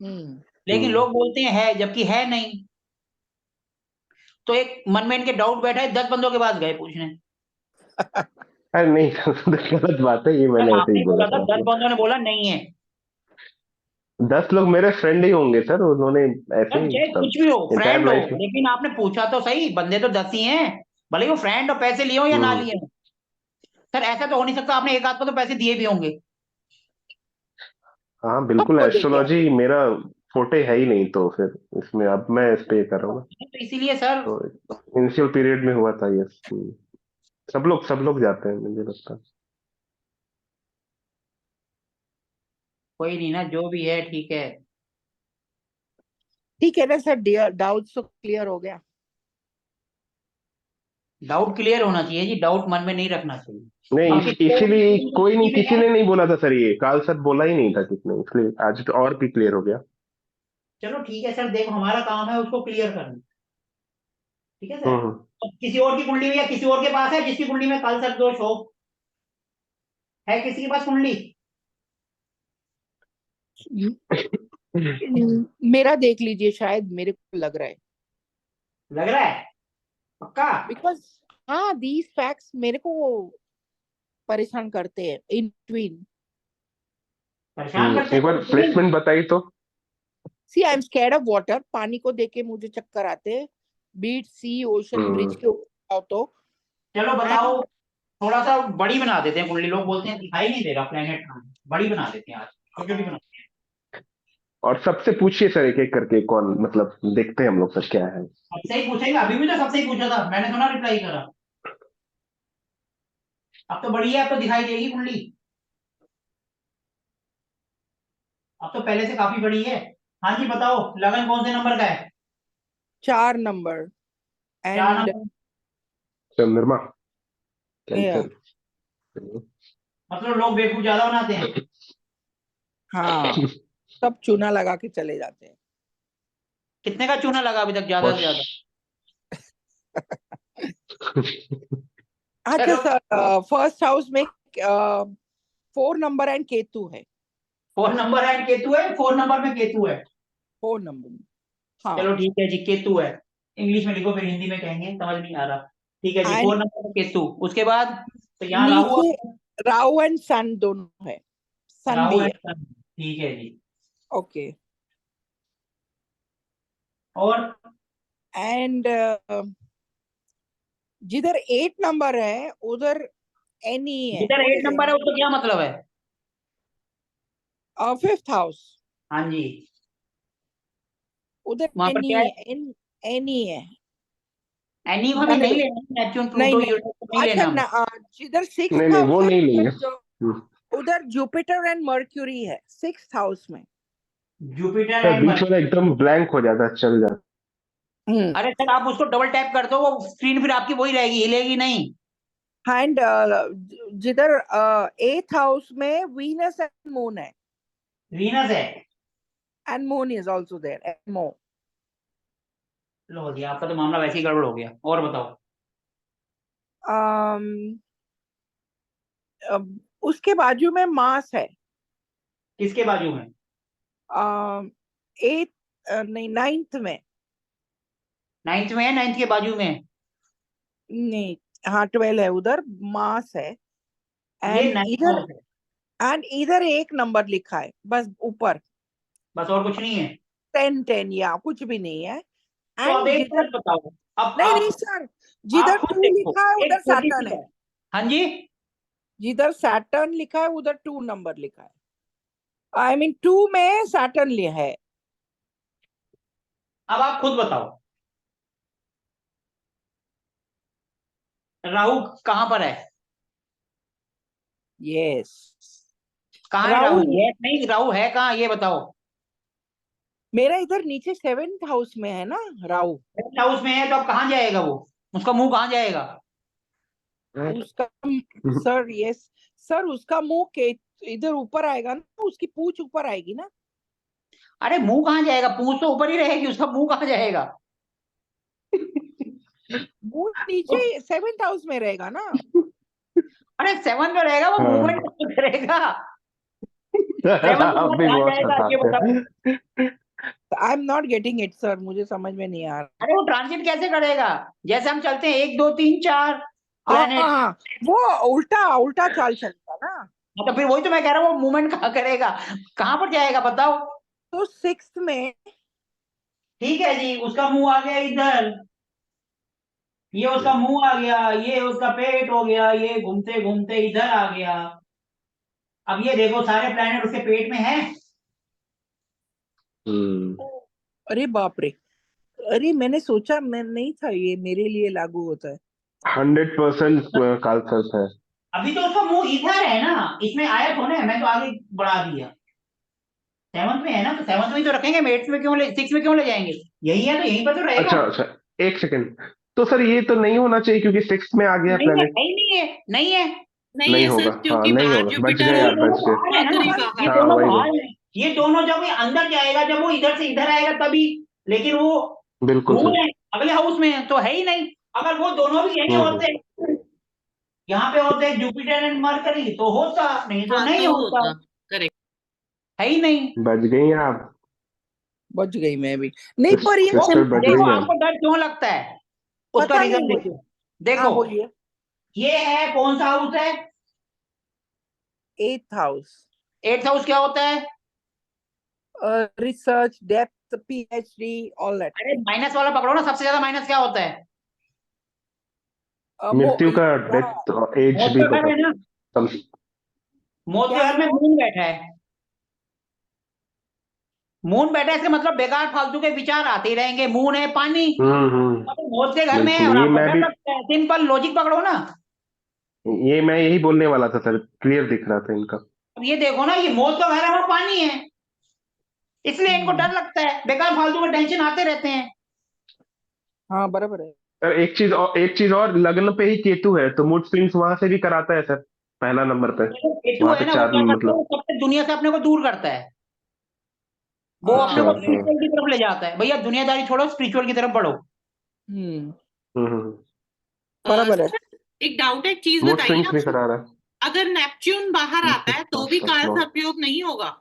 हम्म लेकिन हम्म। लोग बोलते हैं है, जबकि है नहीं। तो एक मन में इनके डाउट बैठा है, 10 बंदों के पास गए पूछने। अरे नहीं गलत बात है, ये सर मैंने ऐसे आपने ही ही बोला बोला था, था 10 मतलब। बंदों ने बोला नहीं है। 10 लोग मेरे फ्रेंड ही होंगे सर, उन्होंने ऐसे सर ही चाहे सब कुछ भी हो, एंटायर फ्रेंड हो, लाइफ। लेकिन आपने पूछा तो सही, बंदे तो 10 ही हैं। भले ही वो फ्रेंड हो, पैसे लिए हो या ना हम्म। लिए हो। सर ऐसा तो हो नहीं सकता आपने एक आध को तो पैसे दिए भी होंगे। हाँ बिल्कुल, सबको दे दिया। एस्ट्रोलॉजी मेरा फोटे है ही नहीं, तो फिर इसमें अब मैं इस पे कर रहा हूँ ना। तो इसीलिए सर, तो इनिशियल पीरियड में हुआ था, यस। सब लोग जाते हैं मुझे लगता है। कोई नहीं ना, जो भी है ठीक है। ठीक है ना सर, डाउट तो क्लियर हो गया। डाउट क्लियर होना चाहिए जी, डाउट मन में नहीं रखना चाहिए। नहीं, हम किसी को इसीलिए कोई नहीं, में किसी कहें, ने नहीं बोला था सर, ये काल सर बोला ही नहीं था किसी ने, इसलिए आज तो और भी क्लियर हो गया। चलो ठीक है सर, देखो हमारा काम है उसको क्लियर करना। ठीक है सर। हम्म। अब किसी और की कुंडली में या किसी और के पास है जिसकी कुंडली में कल सर दोष हो, है किसी के पास कुंडली? मेरा देख लीजिए, शायद मेरे को लग रहा है। लग रहा है पक्का? बिकॉज हाँ, दीज फैक्ट्स मेरे को परेशान करते हैं इन बिटवीन। परेशान करते एक हैं बार तो नहीं। प्लेसमेंट बताइए तो। See I am scared of water. पानी को देख के मुझे चक्कर आते हैं। Beach sea ocean bridge hmm. के ऊपर आओ तो। चलो बताओ, एंड थोड़ा सा बड़ी बना देते हैं कुंडली, लोग बोलते हैं दिखाई नहीं दे रहा प्लेनेट कहाँ है। बड़ी बना देते हैं आज, छोटी छोटी बना। और सबसे पूछिए सर, एक एक करके, कौन मतलब देखते हैं हम लोग सर क्या है। सबसे ही पूछेगा, अभी भी तो सबसे ही पूछा था मैंने, सुना रिप्लाई करा। अब तो बड़ी है, अब तो दिखाई देगी कुंडली। अब तो पहले से काफी बड़ी है। हाँ जी बताओ, लगन कौन से नंबर का है? 4 नंबर। क्या एंड नंबर? चंद्रमा, कैंसर। मतलब लोग बेवकूफ ज्यादा बनाते हैं। हाँ, सब चूना लगा के चले जाते हैं। कितने का चूना लगा अभी तक ज्यादा से ज्यादा? अच्छा चलो, सर, फर्स्ट हाउस में 4 नंबर एंड केतु है। 4 नंबर है केतु है, 4 नंबर में केतु है। 4 नंबर में, हाँ। चलो ठीक है जी, केतु है। इंग्लिश में लिखो फिर हिंदी में कहेंगे, समझ नहीं आ रहा। ठीक है जी, एंड 4 नंबर में केतु, उसके बाद तो यहाँ राहु नीचे राहु एंड सन दोनों है। सन राहु भी एंड है। सन। ठीक है जी। ओके। और एंड जिधर 8 नंबर है उधर एनी है। जिधर व्हाट 8 इज नंबर है एनी? उसका क्या मतलब है? 5th house. हाँ जी। उधर वहां पर एनी क्या है? है, एनी है। एनी को हमें मैंने नहीं लेना, नेपच्यून नहीं प्लूटो नहीं, यूरेनस को नहीं अच्छा लेना हमें। जिधर 6th नहीं नहीं, हाउस वो है नहीं लेंगे। उधर जो उधर जुपिटर एंड मर्क्यूरी है 6th हाउस में। जुपिटर सर एंड बीच वाला मर्क्यूरी। एकदम ब्लैंक हो जाता है, चल जाता हम्म अरे सर आप उसको डबल टैप कर दो, वो स्क्रीन फिर आपकी वही रहेगी, हिलेगी नहीं। एंड जिधर 8th हाउस में वीनस एंड मून है। वीनस है। and moon is also there. Mo. लो जी, आपका तो मामला वैसे ही गड़बड़ हो गया। और बताओ। उसके बाजू में मास है। किसके बाजू में? 8 नहीं 9th में। 9th में है, 9th के बाजू में है। नहीं, हाँ 12 है, उधर मास है। ये एंड 9th इधर हाउस है, इधर एक नंबर लिखा है बस ऊपर। बस और कुछ नहीं है। 10 या कुछ भी नहीं है। तो अब एंड एक जिधर, बात बताओ, अब नहीं आप सर, जिधर खुद 2 देखो, लिखा है एक उधर छोटी सैटर्न सी है। बात। हाँ जी, जिधर सैटर्न लिखा है उधर 2 नंबर लिखा है। आई मीन 2 में सैटर्न है। अब आप खुद बताओ, राहु कहाँ पर है? यस, कहाँ है राहु? यस नहीं, राहु है कहाँ, ये बताओ। मेरा इधर नीचे 7th हाउस में है ना राहु। 7th हाउस में है, तो अब कहाँ जाएगा वो? उसका मुंह कहाँ जाएगा? उसका सर, यस सर, उसका मुंह के इधर ऊपर आएगा ना, उसकी पूंछ ऊपर आएगी ना। अरे मुंह कहाँ जाएगा? पूंछ तो ऊपर ही रहेगी, उसका मुंह कहाँ जाएगा? मुंह नीचे 7th हाउस में रहेगा ना। अरे 7 में रहेगा, वो हाँ। मूवमेंट करेगा। 7 आप में भी कहाँ बहुत जाएगा ये सताते बताओ। हैं। I am not getting it sir, मुझे समझ में नहीं आ रहा। अरे वो ट्रांजिट कैसे करेगा? जैसे हम चलते हैं 1 2 3 4 प्लैनेट, हाँ, वो उल्टा उल्टा चाल चलता ना। तो फिर वही तो मैं कह रहा हूँ, वो मूवमेंट कहाँ करेगा, कहाँ पर जाएगा बताओ। तो 6th में। ठीक है जी, उसका मुंह आ गया इधर, ये उसका मुंह आ गया, ये उसका पेट हो गया, ये घूमते घूमते इधर आ गया। अब ये देखो, सारे प्लैनेट उसके पेट में हैं। अरे बाप रे, अरे मैंने सोचा, मैं नहीं था ये मेरे लिए लागू होता है। 100% कालसर्प है। अभी तो उसका मुंह इधर है ना, इसमें आया तो ना, मैं तो आगे बढ़ा दिया। 7th में है ना, तो 7th में ही तो रखेंगे, 8th में क्यों 6 में क्यों ले जाएंगे? यही है तो यहीं पर तो रहेगा। अच्छा अच्छा, एक सेकंड, तो सर ये तो नहीं होना चाहिए क्योंकि 6 में आ गया नहीं है, प्लेनेट। नहीं है, नहीं है। नहीं नहीं है होगा, सर, हाँ क्योंकि नहीं बाहर होगा, बच जुपिटर गए ये आप, और दोनों बच गए। बाहर है ना, मरकरी ये बाहर हाँ दोनों वही बाहर वही, है। ये दोनों जब ये अंदर जाएगा, जब वो इधर से इधर आएगा तभी, लेकिन वो बिल्कुल मून सर। है, अगले हाउस में है, तो है ही नहीं। अगर वो दोनों भी यही हम्म। होते, यहाँ पे होते जुपिटर एंड मरकरी, तो होता, नहीं तो हाँ नहीं तो होता, होता। करेक्ट। है ही नहीं। बच गई आप, बच गई मैं भी। नहीं पर ये वो सिस्टर बच देखो, गई आपको आप। डर क्यों लगता है, उसका पता नहीं रीजन मुझे। देखो। हाँ देखो, बोलिए। ये है कौन सा हाउस है? 8th house. 8th हाउस क्या होता है? Research, depth, PhD, all that. अरे माइनस वाला पकड़ो ना, सबसे ज्यादा माइनस क्या होता है? मृत्यु का, डेथ, एज मौत भी का घर होगा। है ना, मौत के क्या घर है में वो? मून बैठा है। मून बैठा है, इसका मतलब बेकार फालतू के विचार आते ही रहेंगे। मून है पानी, और मौत के घर में है, बिल्कुल, और ये आपको मैं डर भी, लगता है। सिंपल लॉजिक पकड़ो ना। ये मैं यही बोलने वाला था सर, क्लियर दिख रहा था इनका। अब ये देखो ना, ये मौत का घर है, वो पानी है, इसलिए इनको डर लगता है, बेकार फालतू में टेंशन आते रहते हैं। हाँ बराबर है। सर एक चीज और, लग्न पे ही केतु है तो मूड स्विंग्स वहां से भी कराता है सर, पहला नंबर पे। देखो, केतु वहां है पे ना, वो चार क्या करता है, मतलब। वो सबसे दुनिया से अपने को दूर करता है। वो अपने अच्छा को हाँ। स्पिरिचुअल की तरफ ले जाता है, भैया दुनियादारी छोड़ो, स्पिरिचुअल की तरफ बढ़ो। हम्म, हम्म। बराबर है। सर, एक डाउट है, एक चीज मूड बताइए स्विंग्स भी आपको, करा रहा अगर नेपच्यून बाहर आता है तो भी काल है। सर्पयोग नहीं होगा?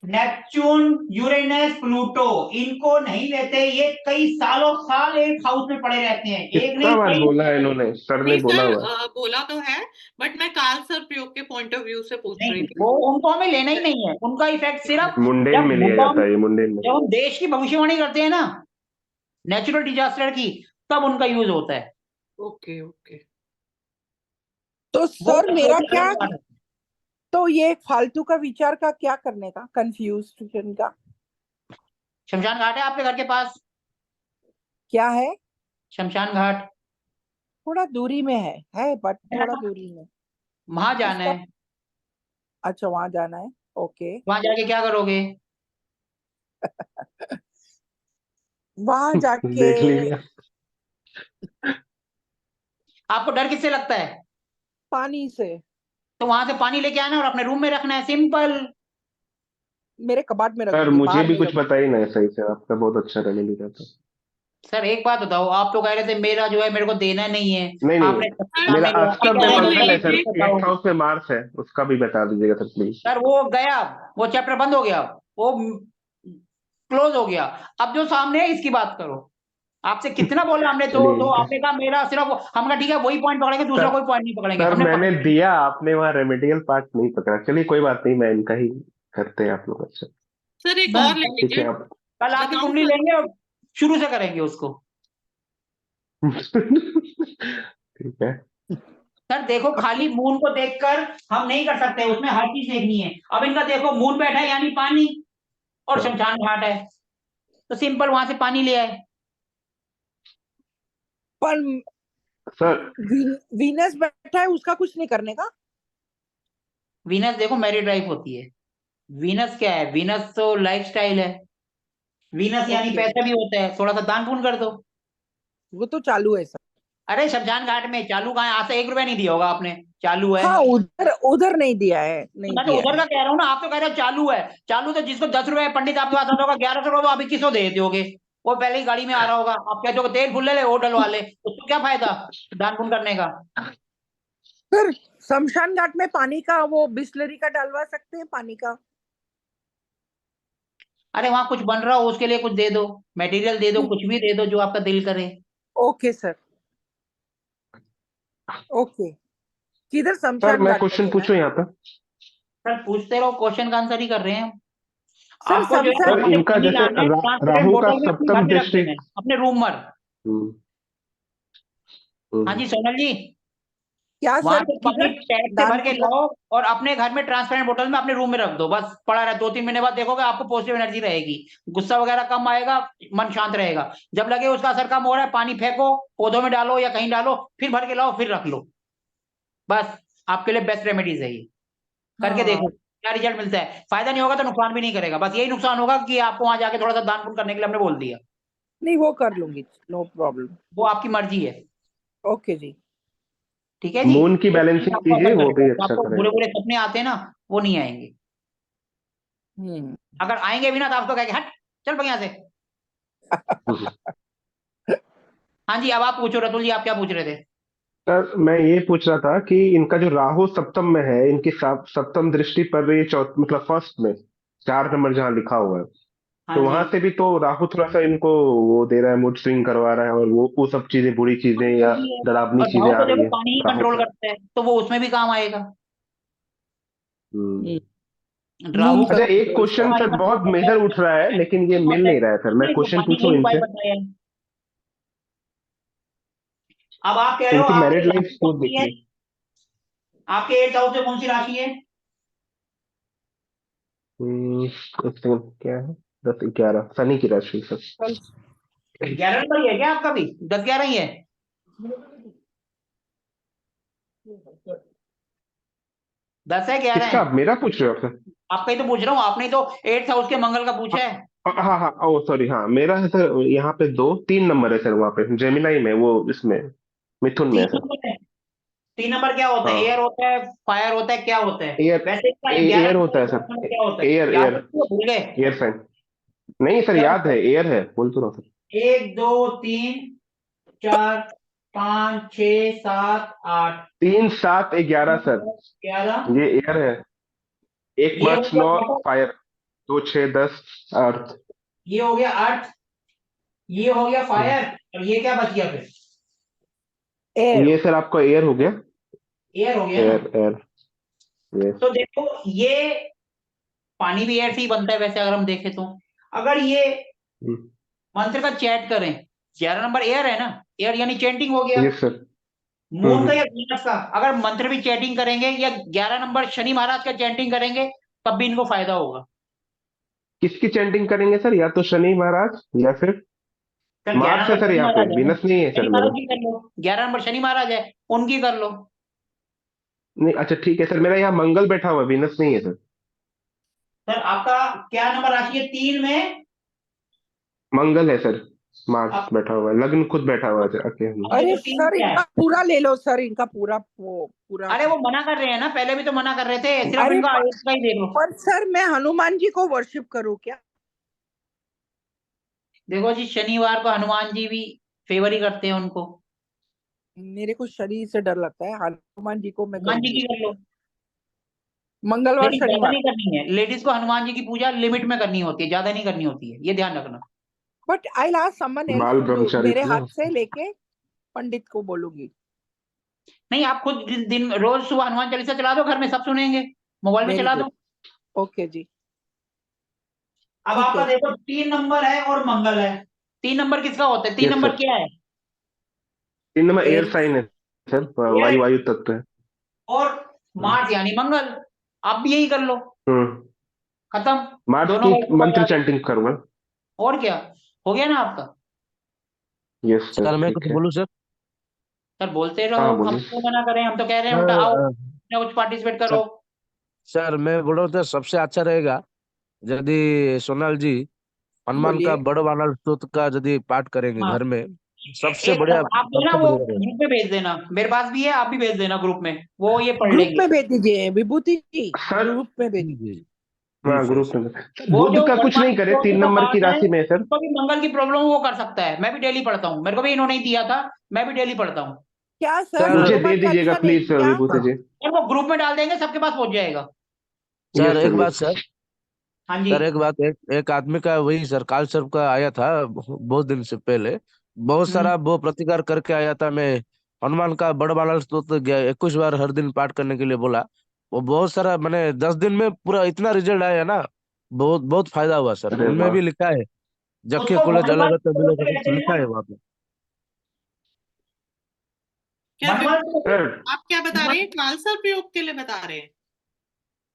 नेपच्यून, यूरेनस, प्लूटो, इनको नहीं लेते। ये कई सालों साल एक हाउस में पड़े रहते हैं, एक कितना नहीं बार कई बोला है साल। इन्होंने, सर ने नहीं बोला सर, हुआ है। बोला तो है, बट मैं काल सर्पयोग के पॉइंट ऑफ व्यू से पूछ रही नहीं, थी। वो उनको हमें लेना ही नहीं है, उनका इफेक्ट सिर्फ मुंडेन जब में लिया भूकंप, जाता है, ये मुंडेन में। जब हम देश की भविष्यवाणी करते हैं ना, नेचुरल डिजास्टर की, तब उनका यूज होता है। Okay okay. वो तो सर मेरा अलग क्या, बात है। तो ये फालतू का विचार का क्या करने का, कंफ्यूजन का शमशान घाट है आपके घर के पास? क्या है? शमशान घाट थोड़ा दूरी में है बट है थोड़ा ना, दूरी में। वहां जाना उसका, है। अच्छा वहां जाना है, ओके। वहां जाके क्या करोगे? वहां जाके देख लीजिए। आपको डर किससे लगता है? पानी से। तो वहां से पानी लेके आना और अपने रूम में रखना है, सिंपल। मेरे कबाट में रख सर दूंगी, मुझे बाहर भी नहीं कुछ रखूंगी। पता ही नहीं सही से, आपका बहुत अच्छा रेमेडी रहता। सर एक बात बताओ, आप तो कह रहे थे मेरा जो है मेरे को देना नहीं है, नहीं नहीं, आपने सबके सर, मेरा सामने लिया, अब अष्टम क्या में है, मंगल है सर, लेंगे। बताओ। 8th हाउस में मार्स है, उसका भी बता दीजिएगा सर प्लीज। सर वो गया, वो चैप्टर बंद हो गया, वो क्लोज हो गया। अब जो सामने है इसकी बात करो। आपसे कितना बोला हमने, दो दो, चलिए आपने कहा मेरा सिर्फ हम कहा ठीक है वही पॉइंट पकड़ेंगे, दूसरा सर, कोई पॉइंट नहीं पकड़ेंगे, सर हमने मैंने पकड़। दिया, आपने वहाँ रेमेडियल पार्ट नहीं पकड़ा। चलिए कोई बात नहीं, मैं इनका ही करते हैं आप लोग। अच्छा सर एक बस और ले ठीक है लीजिए। आप। कल आपकी बताऊं कुंडली सर? लेंगे और शुरू से करेंगे उसको। ठीक है सर देखो, खाली मून को देखकर हम नहीं कर सकते, उसमें हर चीज देखनी है। अब इनका देखो, मून बैठा है यानी पानी, और हाँ। शमशान घाट है, तो सिंपल वहां से पानी ले आए। पर सर वीनस बैठा है, उसका कुछ नहीं करने का। वीनस देखो मैरिड लाइफ होती है। वीनस क्या है, वीनस तो लाइफस्टाइल है। वीनस यानी ओके, पैसा भी होता है, थोड़ा सा दान पुण्य कर दो। वो तो चालू है सर। अरे शमशान घाट में चालू कहाँ है, आज से 1 रुपया नहीं दिया होगा आपने, चालू है। हाँ, उधर उधर नहीं दिया है, तो नहीं मैं तो दिया उधर है। का कह रहा हूँ ना, आप तो कह रहे हो चालू है। चालू तो जिसको 10 रुपए पंडित आपके पास आता होगा, 1100 का, तो अभी किसको दे देते होगे? वो पहले ही गाड़ी में आ रहा होगा, आप कहते हो तेल फुल ले ले, वो डलवा ले, उसको क्या फायदा दान पुण्य करने का? सर शमशान घाट में पानी का वो बिस्लरी का डलवा सकते हैं, पानी का। अरे वहां कुछ बन रहा हो उसके लिए कुछ दे दो, मटेरियल दे दो, कुछ भी दे दो जो आपका दिल करे। Okay sir, okay. किधर सर शमशान मैं घाट में क्वेश्चन देना है? पूछूं यहाँ पे? सर पूछते रहो, क्वेश्चन का आंसर ही कर रहे हैं हम। सर आपको जो है शमशान सर वहां से इनका पानी जैसे लाना है, ट्रांसपेरेंट राहु का बोतल में अपने घर सप्तम में रख दृष्टि। देना है, अपने रूम में। हाँ हम्म, जी सोनल जी, क्या वहां सर, से पानी किधर टैंक से भर दान के पुण्य लाओ और अपने घर में ट्रांसपेरेंट बोतल में अपने रूम में रख दो, बस पड़ा रहा। 2-3 महीने बाद देखोगे आपको पॉजिटिव एनर्जी रहेगी, गुस्सा वगैरह कम आएगा, मन शांत रहेगा। जब लगे उसका असर कम हो रहा है, पानी फेंको, पौधों में डालो या कहीं डालो, फिर भर के लाओ, फिर रख लो। बस आपके लिए बेस्ट रेमेडीज है ये, करके हाँ, देखो क्या रिजल्ट मिलता है। फायदा नहीं होगा तो नुकसान भी नहीं करेगा, बस यही नुकसान होगा कि आपको वहां जाके थोड़ा सा दान पुण्य करने के लिए हमने बोल दिया। नहीं वो कर लूंगी, नो प्रॉब्लम। वो आपकी मर्जी है। ओके जी। ठीक है जी, मून की वो चीज बैलेंसिंग आपको कीजिए, असर वो करेगा, भी तो अच्छा आपको बुरे करेगा। बुरे सपने आते हैं ना, वो नहीं आएंगे। हम्म। अगर आएंगे भी ना तो आपको कहेंगे हट, चल भाग यहाँ से। हम्म। हाँ जी, अब आप पूछो रतुल जी, आप क्या पूछ रहे थे? सर मैं ये पूछ रहा था कि इनका जो राहु सप्तम में है, इनकी सप्तम दृष्टि पर ये मतलब फर्स्ट में 4 नंबर जहाँ लिखा हुआ है, हाँ तो जी, वहां से भी तो राहु थोड़ा सा इनको वो दे रहा है, मूड स्विंग करवा रहा है, और वो सब चीजें, बुरी चीजें या भी है। डरावनी और चीजें राहु आ तो रही देखो है पानी ही राहु कंट्रोल से। करता है, तो वो उसमें भी काम आएगा। हम्म। राहु मून का अच्छा एक कंट्रोल क्वेश्चन स्टार। सर पानी बहुत कंट्रोल करता मेजर उठ रहा है, है, लेकिन ये मिल नहीं रहा है सर, मैं नहीं तो क्वेश्चन पानी का पूछूं ही उपाय इनसे? बताया है। अब आप कह रहे हो इनकी आपकी मैरिड लाइफ राशि तो कौन सी है? देखिए। आपके 8th हाउस से कौन सी राशि है? एक सेकंड, क्या है? 10-11 शनि की राशि सर। 11 नंबर ही है क्या आपका भी? 10-11 ही है? 10 है, 11 किसका, है? आप मेरा पूछ रहे हो सर? आपका ही तो पूछ रहा हूँ, आपने तो 8th हाउस के मंगल का पूछा है। हाँ हाँ, ओ सॉरी, हाँ मेरा है सर, यहाँ पे 2-3 नंबर है सर, वहाँ पे जेमिनाई में, वो इसमें मिथुन में है तीन सर। नंबर है? 3 नंबर क्या होता है? एयर हाँ, होता है, फायर होता है, क्या होता है? एयर, वैसे इसका एयर 11 होता है नंबर सर, क्या होता है, एयर याद एयर रखिए, भूल गए? Air sign. नहीं सर, क्या याद होता है, है? एयर है, बोल तो रहा हूँ सर। 1 2 3 4 5 6 7 8। 3-7-11 सर, 11। ये एयर है। एक ये हो पांच गया नौ वाटर, फायर, 2-6-10 अर्थ। ये हो गया अर्थ, ये हो गया फायर, और ये क्या बच गया फिर? एयर। ये सर आपका एयर हो गया। एयर हो गया ना? Air air, yes. तो देखो ये पानी भी एयर से ही बनता है वैसे, अगर हम देखें तो। अगर ये मंत्र का चैट करें, 11 नंबर एयर है ना, एयर यानी चैंटिंग हो गया। Yes sir. मून का या वीनस का अगर मंत्र भी चैटिंग करेंगे, या 11 नंबर शनि महाराज का चैंटिंग करेंगे, तब भी इनको फायदा होगा। किसकी चैंटिंग करेंगे सर, या तो शनि महाराज या फिर सर मार्स है 11 नंबर सर, शनि यहाँ पे महाराज है ना, विनस नहीं है शनि सर महाराज मेरा। की कर लो, 11 नंबर शनि महाराज है, उनकी कर लो। नहीं अच्छा ठीक है सर, मेरा यहाँ मंगल बैठा हुआ है, विनस नहीं है सर। सर आपका क्या नंबर राशि है? 3 में मंगल है सर। मार्स बैठा हुआ है, लग्न खुद बैठा हुआ है आके। अरे तो तीन सर क्या है? इनका पूरा ले लो सर, इनका पूरा अरे वो मना कर रहे हैं ना, पहले भी तो मना कर रहे थे, सिर्फ अरे इनका एक का ही देख लो। पर सर मैं हनुमान जी को वर्शिप करूँ क्या? देखो जी, शनिवार को हनुमान जी भी फेवर ही करते हैं उनको। मेरे को शरीर से डर लगता है, हनुमान जी को मैं हनुमान जी करूंगी की कर लो, मंगलवार लेकिन ज्यादा शनिवार। नहीं करनी है। लेडीज को हनुमान जी की पूजा लिमिट में करनी होती है, ज्यादा नहीं करनी होती है, ये ध्यान रखना। But I last someone else बाल टू डू, ब्रह्मचारी मेरे थे ना। हाथ से लेके पंडित को बोलूंगी। नहीं, आप खुद दिन रोज सुबह हनुमान चालीसा चला दो, घर में सब सुनेंगे, मोबाइल में वेरी चला गुड, दो। ओके जी। अब ठीक आपका है। देखो 3 नंबर है और मंगल है। 3 नंबर किसका होता है? 3 नंबर सर, क्या है? 3 नंबर एयर एयर साइन है सर, एयर वायु तत्व है। और मार्स यानी मंगल। आप भी यही कर लो, हम्म। खत्म। मार्स दोनों की का योग आ मंत्र जाएगा। चैंटिंग करूंगा। और क्या, हो गया ना आपका? यस सर, सर मैं ठीक कुछ है। बोलूं सर? सर बोलते हाँ रहो, हम बोलिए। क्यों मना करें? हम तो कह रहे हैं सर उल्टा आओ, कुछ पार्टिसिपेट सर करो। सर मैं बोल रहा हूँ, तो सबसे अच्छा रहेगा यदि सोनाल जी हनुमान का बोलिए। बड़ वानर स्तोत्र का यदि पाठ करेंगे हाँ, घर में, सबसे एक बढ़िया, आप जो है ना सबसे वो बढ़िया रहेगा। ग्रुप में भेज देना, मेरे पास भी है, आप भी भेज देना ग्रुप में, वो ये पढ़ ग्रुप लेंगे। में भेज दीजिए विभूति जी, सर, ग्रुप में भेज। जी जी हाँ ठीक है ग्रुप सर। में। वो जो बुध का कुछ वर्तमान नहीं करे, स्तोत्र 3 नंबर का की पाठ है, राशि में है सर। जिसको भी मंगल की प्रॉब्लम हो वो कर सकता है। मैं भी डेली पढ़ता हूँ, मेरे को भी इन्होंने ही दिया था, मैं भी डेली पढ़ता हूँ। क्या सर सर मुझे दे हनुमान दीजिएगा चालीसा नहीं प्लीज क्या? विभूति जी। और वो ग्रुप में डाल देंगे, सबके पास पहुंच जाएगा। सर यस एक सर, बात यस। सर, हाँ जी। सर एक बात, एक आदमी का वही सर काल सर्प का आया था बहुत दिन से पहले, बहुत हम्म। सारा वो प्रतिकार करके आया था। मैं हनुमान का बड़ वानर स्तोत्र गया 21 बार हर दिन पाठ करने के लिए बोला, वो बहुत सारा, मैंने 10 दिन में पूरा इतना रिजल्ट आया ना, बहुत बहुत फायदा हुआ सर। अरे उनमें वाह। भी लिखा है, जक्के उसको कॉलेज अलग वनवास तबिलो स्तोत्र का कहते कुछ हैं। लिखा है वहाँ पे। क्या वनवास सर, आप क्या बता रहे हैं? कालसर्प प्रयोग के लिए बता रहे हैं?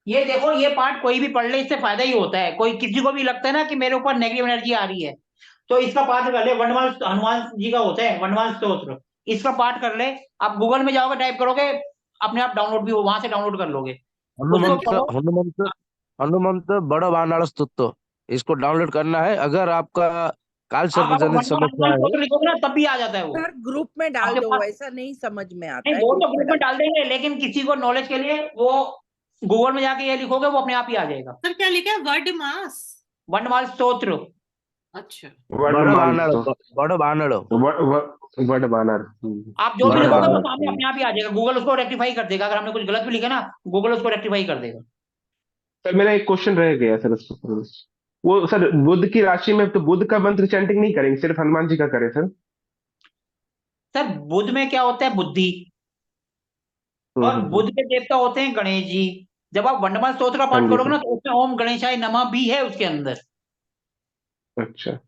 ये देखो, ये पाठ कोई भी पढ़ ले, इससे फायदा ही होता है। कोई किसी को भी लगता है ना कि मेरे ऊपर नेगेटिव एनर्जी आ रही है, तो इसका पाठ कर ले। वनवास हनुमान जी का होता है, वनवास स्तोत्र, इसका पाठ कर ले। आप गूगल में जाओगे, टाइप करोगे, अपने आप डाउनलोड भी हो, वहां से डाउनलोड कर लोगे। उसको हनुमंत पढ़ो। हनुमंत हनुमंत बड़ वानर स्तुत्तो, इसको डाउनलोड करना है। अगर आपका काल आप सर्प अगर जनित समस्या हनुमान है। स्तोत्र लिखोगे ना, तब भी आ जाता है वो सर ग्रुप में डाल आपके दो, पास। ऐसा नहीं समझ में आता नहीं, है, वो ग्रुप तो में ग्रुप में डाल। डाल देंगे, लेकिन किसी को नॉलेज के लिए वो गूगल में जाके ये लिखोगे, वो अपने आप ही आ जाएगा। सर क्या लिखा है? वर्ड मास? वनवास स्तोत्र। अच्छा। बड़ वर्णमाल वानर, तो बड़ वानर, वर्ड बानर। आप जो भी बड़ लिखोगे वो वानर। सामने अपने आप ही आ जाएगा, गूगल उसको रेक्टिफाई कर देगा। अगर हमने कुछ गलत भी लिखा ना, गूगल उसको रेक्टिफाई कर देगा। सर मेरा एक क्वेश्चन रह गया सर उसको। वो सर बुध की राशि में तो बुध का मंत्र चैंटिंग नहीं करेंगे, सिर्फ हनुमान जी का करें सर? सर बुध में क्या होता है? बुद्धि। और हम्म। बुध के देवता होते हैं गणेश जी। जब आप वंडमान स्तोत्र का हाँ पाठ जी करोगे सर। ना, तो उसमें ओम गणेशाय नमः भी है उसके अंदर। अच्छा, सिर्फ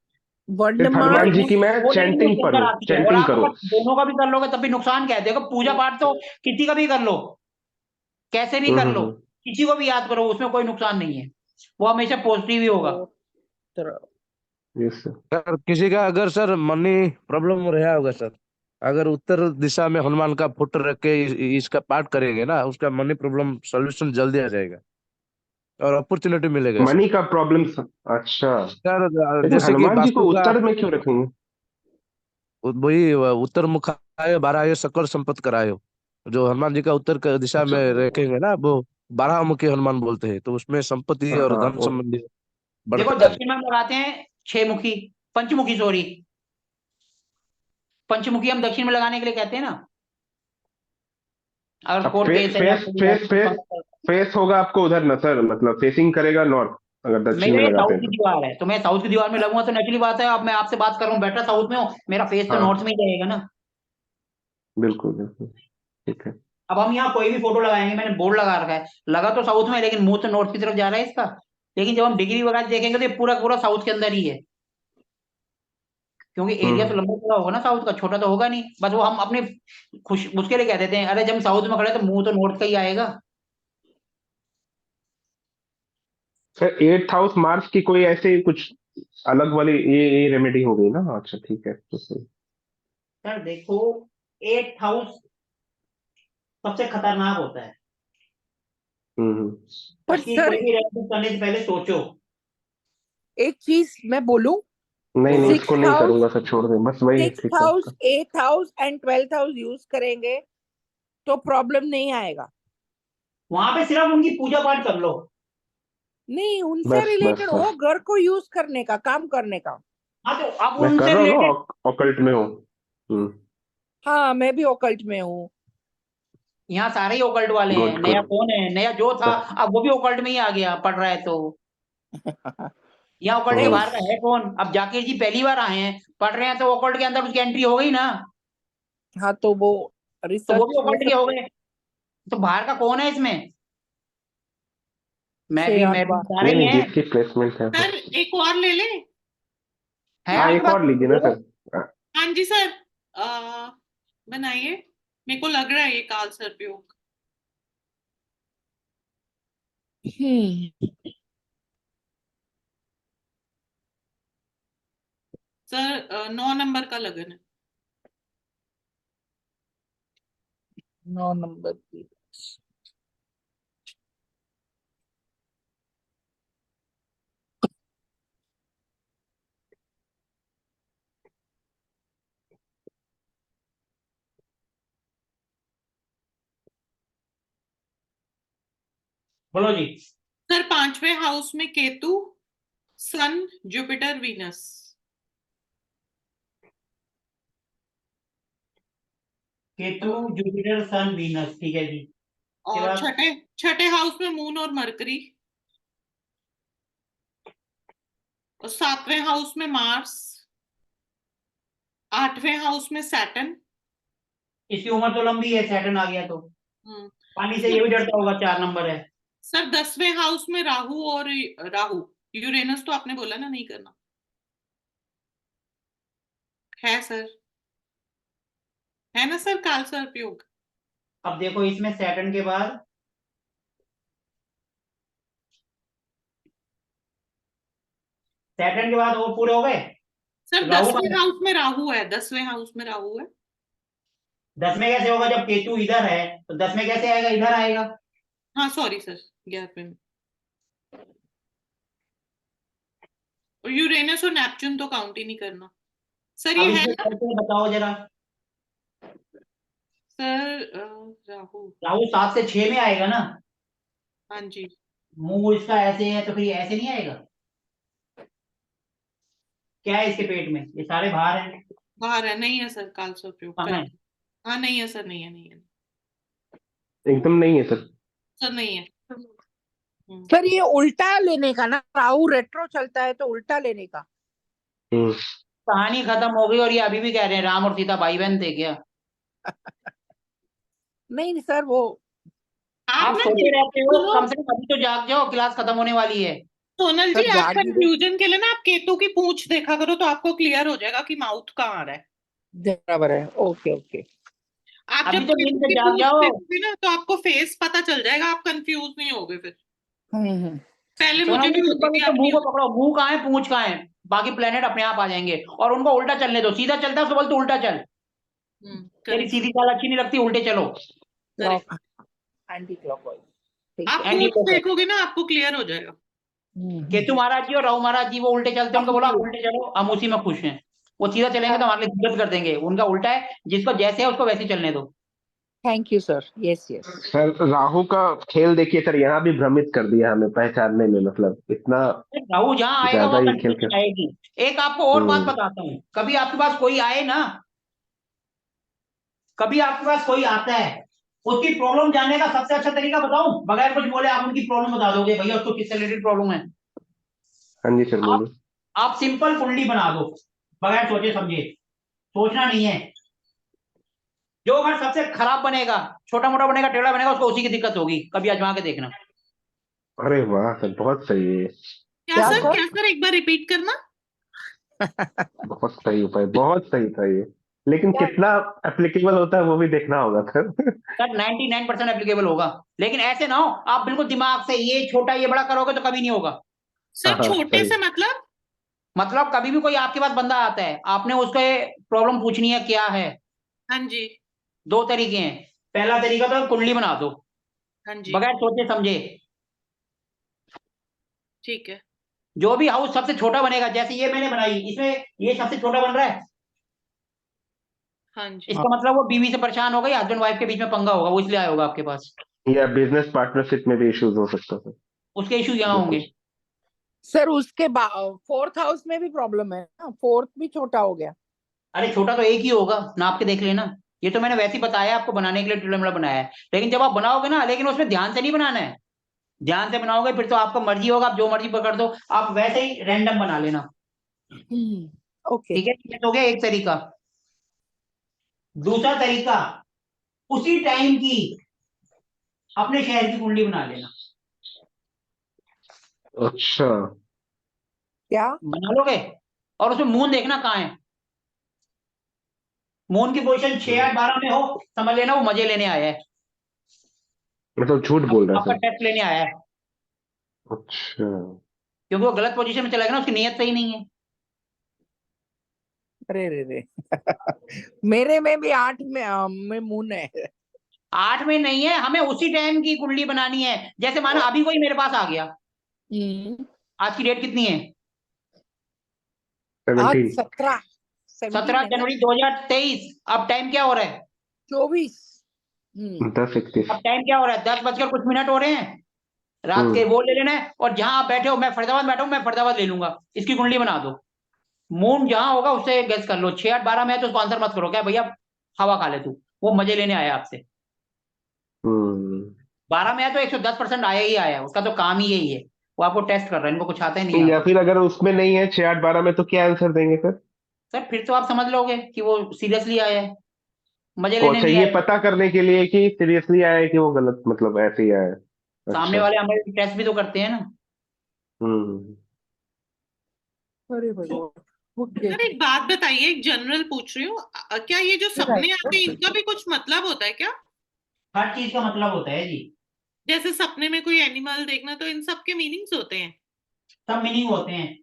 वर्णमाल हनुमान जी लेकिन की मैं वो लेकिन चैंटिंग उसके अंदर पढूं, आती है, और चैंटिंग आप करूं। अगर दोनों का भी कर लोगे तब भी नुकसान क्या है? देखो, पूजा पाठ तो किसी का भी कर लो, कैसे भी कर लो, हम्म। किसी को भी याद करो, उसमें कोई नुकसान नहीं है, वो हमेशा पॉजिटिव ही होगा। Yes sir. सर किसी का अगर सर मनी प्रॉब्लम रहा होगा सर, अगर उत्तर दिशा में हनुमान का फोटो रख के इसका पाठ करेंगे ना, उसका मनी प्रॉब्लम सॉल्यूशन जल्दी आ जाएगा और अपॉर्चुनिटी मिलेगा सर। मनी का प्रॉब्लम। अच्छा, सर लेकिन जैसे कि हनुमान जी को वास्तु का, उत्तर में क्यों रखेंगे? वही उत्तर मुख आय 12 सकल संपत्ति करायो, जो हनुमान जी का उत्तर का दिशा अच्छा। में रखेंगे ना, वो 12 मुखी हनुमान बोलते हैं, तो उसमें संपत्ति और हाँ धन संबंधी देखो, बढ़ता है। दक्षिण में हम लगाते हैं 6 मुखी, पंचमुखी, सॉरी, पंचमुखी हम दक्षिण में लगाने के लिए कहते हैं ना, अगर अब कोर्ट केस है या फेस कोई फेस फेस ऐसा। फेस होगा आपको उधर ना सर, मतलब फेसिंग करेगा नॉर्थ, अगर दक्षिण मेरा में ये लगाते साउथ हैं की तो। दीवार है, तो मैं साउथ की दीवार में लगूंगा तो नेचुरली बात है, अब मैं आपसे बात कर रहा हूँ, बेटर साउथ में हूँ, मेरा फेस तो नॉर्थ हाँ में ही रहेगा ना। बिल्कुल बिल्कुल, ठीक है। अब हम यहाँ कोई भी फोटो लगाएंगे, मैंने बोर्ड लगा रखा है, लगा तो साउथ में, लेकिन मुंह तो नॉर्थ की तरफ जा रहा है इसका। लेकिन जब हम डिग्री वगैरह देखेंगे तो ये पूरा पूरा साउथ के अंदर ही है, क्योंकि एरिया तो हम्म। लंबा पूरा होगा ना साउथ का, छोटा तो होगा नहीं। बस वो हम अपने खुश उसके लिए कह देते हैं, अरे जब हम साउथ में खड़े हैं, तो मुंह तो नॉर्थ का ही आएगा। सर 8th हाउस मार्च की कोई ऐसे कुछ अलग वाली ये रेमेडी हो गई ना? अच्छा ठीक है, तो सही। सर देखो, 8th हाउस सबसे खतरनाक होता है। हम्म। पर उसकी सर कोई भी रेमेडी करने से पहले सोचो। एक चीज मैं बोलूं, नहीं नहीं, Sixth इसको नहीं house, करूंगा सर, छोड़ दें बस, वही सिक्स ठीक है हाउस, आपका। 8th house and 12th house use करेंगे तो प्रॉब्लम नहीं आएगा। वहां पे सिर्फ उनकी पूजा पाठ कर लो। नहीं, उनसे बस बस रिलेटेड हो, बस, घर को यूज करने का, काम करने का। हाँ तो अब मैं कर उनसे रहा हूँ रिलेटेड। ना, ऑकल्ट में हूँ। हाँ, मैं भी ओकल्ट में हूँ। यहाँ सारे ही ओकल्ट वाले हैं। गुड नया गुड। कौन है? नया जो था अब वो भी ओकल्ट में ही आ गया, पढ़ रहा है तो। यहाँ ओकल्ट के नहीं, बाहर का है कौन? अब जाकिर जी पहली बार आए हैं, पढ़ रहे हैं, तो ओकल्ट के अंदर उसकी एंट्री हो गई ना, हाँ तो वो तो वो भी रिसर्च वो ओकल्ट के सब हो गए। तो बाहर का कौन है इसमें? मैं भी 6-8 मैं भी बार। सारे नहीं ही नहीं, हैं। जिसकी प्लेसमेंट है। सर एक और ले ले। है हाँ, आपके एक पास और कोई? लीजिए ना बोलो। सर। हाँ जी सर, बनाइए। मेरे को लग रहा है ये काल सर्पयोग। हम्म। सर 9 नंबर का लगन है। 9 नंबर की। बोलो जी। सर 5वें हाउस में केतु, सन, जुपिटर, वीनस। केतु, जुपिटर, सन, वीनस, ठीक है जी। के और बाद छठे छठे हाउस में मून और मरकरी। और 7वें हाउस में मार्स। 8वें हाउस में सैटर्न। इसकी उम्र तो लंबी है, सैटर्न आ गया तो। हम्म। पानी से ये भी डरता होगा, 4 नंबर है। सर 10वें हाउस में राहु और राहु। यूरेनस तो आपने बोला ना नहीं करना है सर, है ना सर काल सर्पयोग। अब देखो इसमें सैटर्न के बाद, सैटर्न के बाद वो पूरे हो गए। सर राहु 10वें का हाउस में राहु है, 10वें हाउस में राहु है। 10 में कैसे होगा? जब केतु इधर है तो 10 में कैसे आएगा? इधर आएगा। हाँ सॉरी सर, 11वें में। और यूरेनस और नेपच्यून तो काउंट ही नहीं करना। सर अब ये है इसमें ना। करके बताओ जरा। सर राहु। राहु 7 से 6 में आएगा ना। हाँ जी। मुंह इसका ऐसे है तो फिर ये ऐसे नहीं आएगा। क्या है इसके पेट में? ये सारे बाहर हैं। बाहर है, नहीं है सर काल सर्पयोग, कहाँ है? करेक्ट। हाँ नहीं है सर, नहीं है, नहीं है। एकदम नहीं है सर। सर नहीं है। सर ये उल्टा लेने का ना, राहु रेट्रो चलता है तो उल्टा लेने का। हम्म। कहानी खत्म हो गई और ये अभी भी कह रहे हैं राम और सीता भाई बहन थे क्या? नहीं सर, वो आप आप ना सोते रहते हो, सुनो कम से कम अभी तो जाग जाओ, क्लास खत्म होने वाली है। सोनल जी, सर आप जागी दे कंफ्यूजन के लिए ना आप केतु की पूंछ देखा करो तो आपको क्लियर हो जाएगा कि माउथ कहाँ आ रहा है। बराबर है। Okay okay. आप जब अभी तो नींद केतु से की जाग पूंछ जाओ। देखोगे ना तो आपको फेस पता चल जाएगा, आप कंफ्यूज नहीं होगे फिर। हम्म। पहले मुझे सोनम जी भी होती सिंपल थी, तो अब मुंह नहीं को होती। पकड़ो, मुंह कहाँ है, पूंछ कहाँ है, बाकी प्लेनेट अपने आप आ जाएंगे। और उनको उल्टा चलने दो, सीधा चलता है उसको बोल तू उल्टा चल। तेरी करेक्ट सीधी चाल अच्छी नहीं लगती, उल्टे चलो। करेक्ट। Clock, anti clockwise. ठीक आप है। एंटी पूंछ देखोगे ना आपको क्लियर हो जाएगा। केतु महाराज जी और राहु महाराज जी वो उल्टे चलते हैं, उनको बोला आप उल्टे चलो, हम उसी में खुश हैं। वो सीधा चलेंगे तो हमारे लिए दिक्कत कर देंगे। उनका उल्टा है, जिसको जैसे है उसको वैसे ही चलने दो। Thank you sir. Yes yes. Sir Rahu का खेल देखिए सर, यहाँ भी भ्रमित कर दिया हमें पहचानने में, मतलब इतना राहु जहां आएगा ज्यादा वहां ये खेल कंफ्यूजन कर। आएगी। एक आपको और बात हम्म। बताता हूँ, कभी आपके पास कोई आए ना, कभी आपके पास कोई आता है, उसकी प्रॉब्लम जानने का सबसे अच्छा तरीका बताऊं? बगैर कुछ बोले आप उनकी प्रॉब्लम बता दोगे, भैया उसको किससे रिलेटेड प्रॉब्लम है। हाँ जी सर, आप बोलिए। आप सिंपल कुंडली बना दो, बगैर सोचे समझे। सोचना नहीं है। जो घर सबसे खराब बनेगा, छोटा मोटा बनेगा, टेढ़ा बनेगा, उसको उसी की दिक्कत होगी। कभी आजमा के देखना। अरे वाह सर, बहुत सही है। क्या सर? क्या सर एक बार रिपीट करना। बहुत सही उपाय, बहुत सही था ये, लेकिन क्या? कितना एप्लीकेबल होता है वो भी देखना होगा सर। सर 99% एप्लीकेबल होगा, लेकिन ऐसे ना हो आप बिल्कुल दिमाग से ये छोटा ये बड़ा करोगे तो कभी नहीं होगा। हाँ सर हाँ छोटे सही। से मतलब। मतलब कभी भी कोई आपके पास बंदा आता है, आपने उसको प्रॉब्लम पूछनी है क्या है। हाँ जी। दो तरीके हैं। पहला तरीका तो कुंडली बना दो, हाँ जी। बगैर सोचे समझे। ठीक है। जो भी हाउस सबसे छोटा बनेगा, जैसे ये मैंने बनाई, इसमें ये सबसे छोटा बन रहा है, हाँ जी। इसका मतलब वो बीवी से परेशान हो गई, हस्बैंड वाइफ के बीच में पंगा होगा, वो इसलिए आया होगा आपके पास, या बिजनेस पार्टनरशिप में भी इश्यूज हो सकता है। उसके इशू यहाँ होंगे। सर उसके फोर्थ हाउस में भी प्रॉब्लम है ना, फोर्थ भी छोटा हो गया। अरे छोटा तो एक ही होगा, नाप के देख लेना। ये तो मैंने वैसे ही बताया आपको, बनाने के लिए टिल्ला बनाया है, लेकिन जब आप बनाओगे ना, लेकिन उसमें ध्यान से नहीं बनाना है। ध्यान से बनाओगे फिर तो आपका मर्जी होगा, आप जो मर्जी पकड़ दो, आप वैसे ही रैंडम बना लेना। ओके। ठीक है, ये तो हो गया एक तरीका। दूसरा तरीका, उसी टाइम की अपने शहर की कुंडली बना लेना। अच्छा, क्या? बना लोगे, और उसमें मून देखना कहाँ है। मून की पोजीशन 6 8 12 में हो, समझ लेना वो मजे लेने आया है, मतलब झूठ बोल रहा है आपका सर। टेस्ट लेने आया है, अच्छा, क्योंकि वो गलत पोजीशन में चला गया ना, उसकी नीयत सही नहीं है। अरे रे रे मेरे में भी 8 में मून है। 8 में नहीं है, हमें उसी टाइम की कुंडली बनानी है। जैसे माना अभी कोई मेरे पास आ गया, आज की डेट कितनी है? आज 17। 17 17 है ना? जनवरी 2023। अब टाइम क्या हो रहा है? 24। 10:31। अब टाइम क्या हो रहा है? 10 बजकर कुछ मिनट हो रहे हैं रात के। हम्म। वो ले लेना है, और जहां आप बैठे हो, मैं फरीदाबाद बैठा हूं, मैं फरीदाबाद ले लूंगा, इसकी कुंडली बना दो। मून जहां होगा उससे गेस कर लो। 6 8 12 में है तो उसको आंसर मत करो, क्या भैया हवा खा ले तू, वो मजे लेने आया आपसे। हम्म। 12 में है तो 110% आया ही आया है, उसका तो काम ही यही है, वो आपको टेस्ट कर रहा है, इनको कुछ आता ही नहीं है या आपको। फिर अगर उसमें नहीं है 6 8 12 में, तो क्या आंसर देंगे सर? सर फिर तो आप समझ लोगे कि वो सीरियसली आया है, मजे ओ लेने अच्छा, नहीं ये आया। पता करने के लिए कि सीरियसली आया है कि वो गलत, मतलब ऐसे ही आया है। सामने अच्छा। वाले हमें टेस्ट भी तो करते हैं ना। हम्म। अरे भगवान। ओके। सर एक बात बताइए, एक जनरल पूछ रही हूँ, क्या ये जो सपने आते हैं इनका भी कुछ मतलब होता है क्या? हर चीज का मतलब होता है जी, जैसे सपने में कोई एनिमल देखना, तो इन सब के मीनिंग्स होते हैं? सब मीनिंग होते हैं।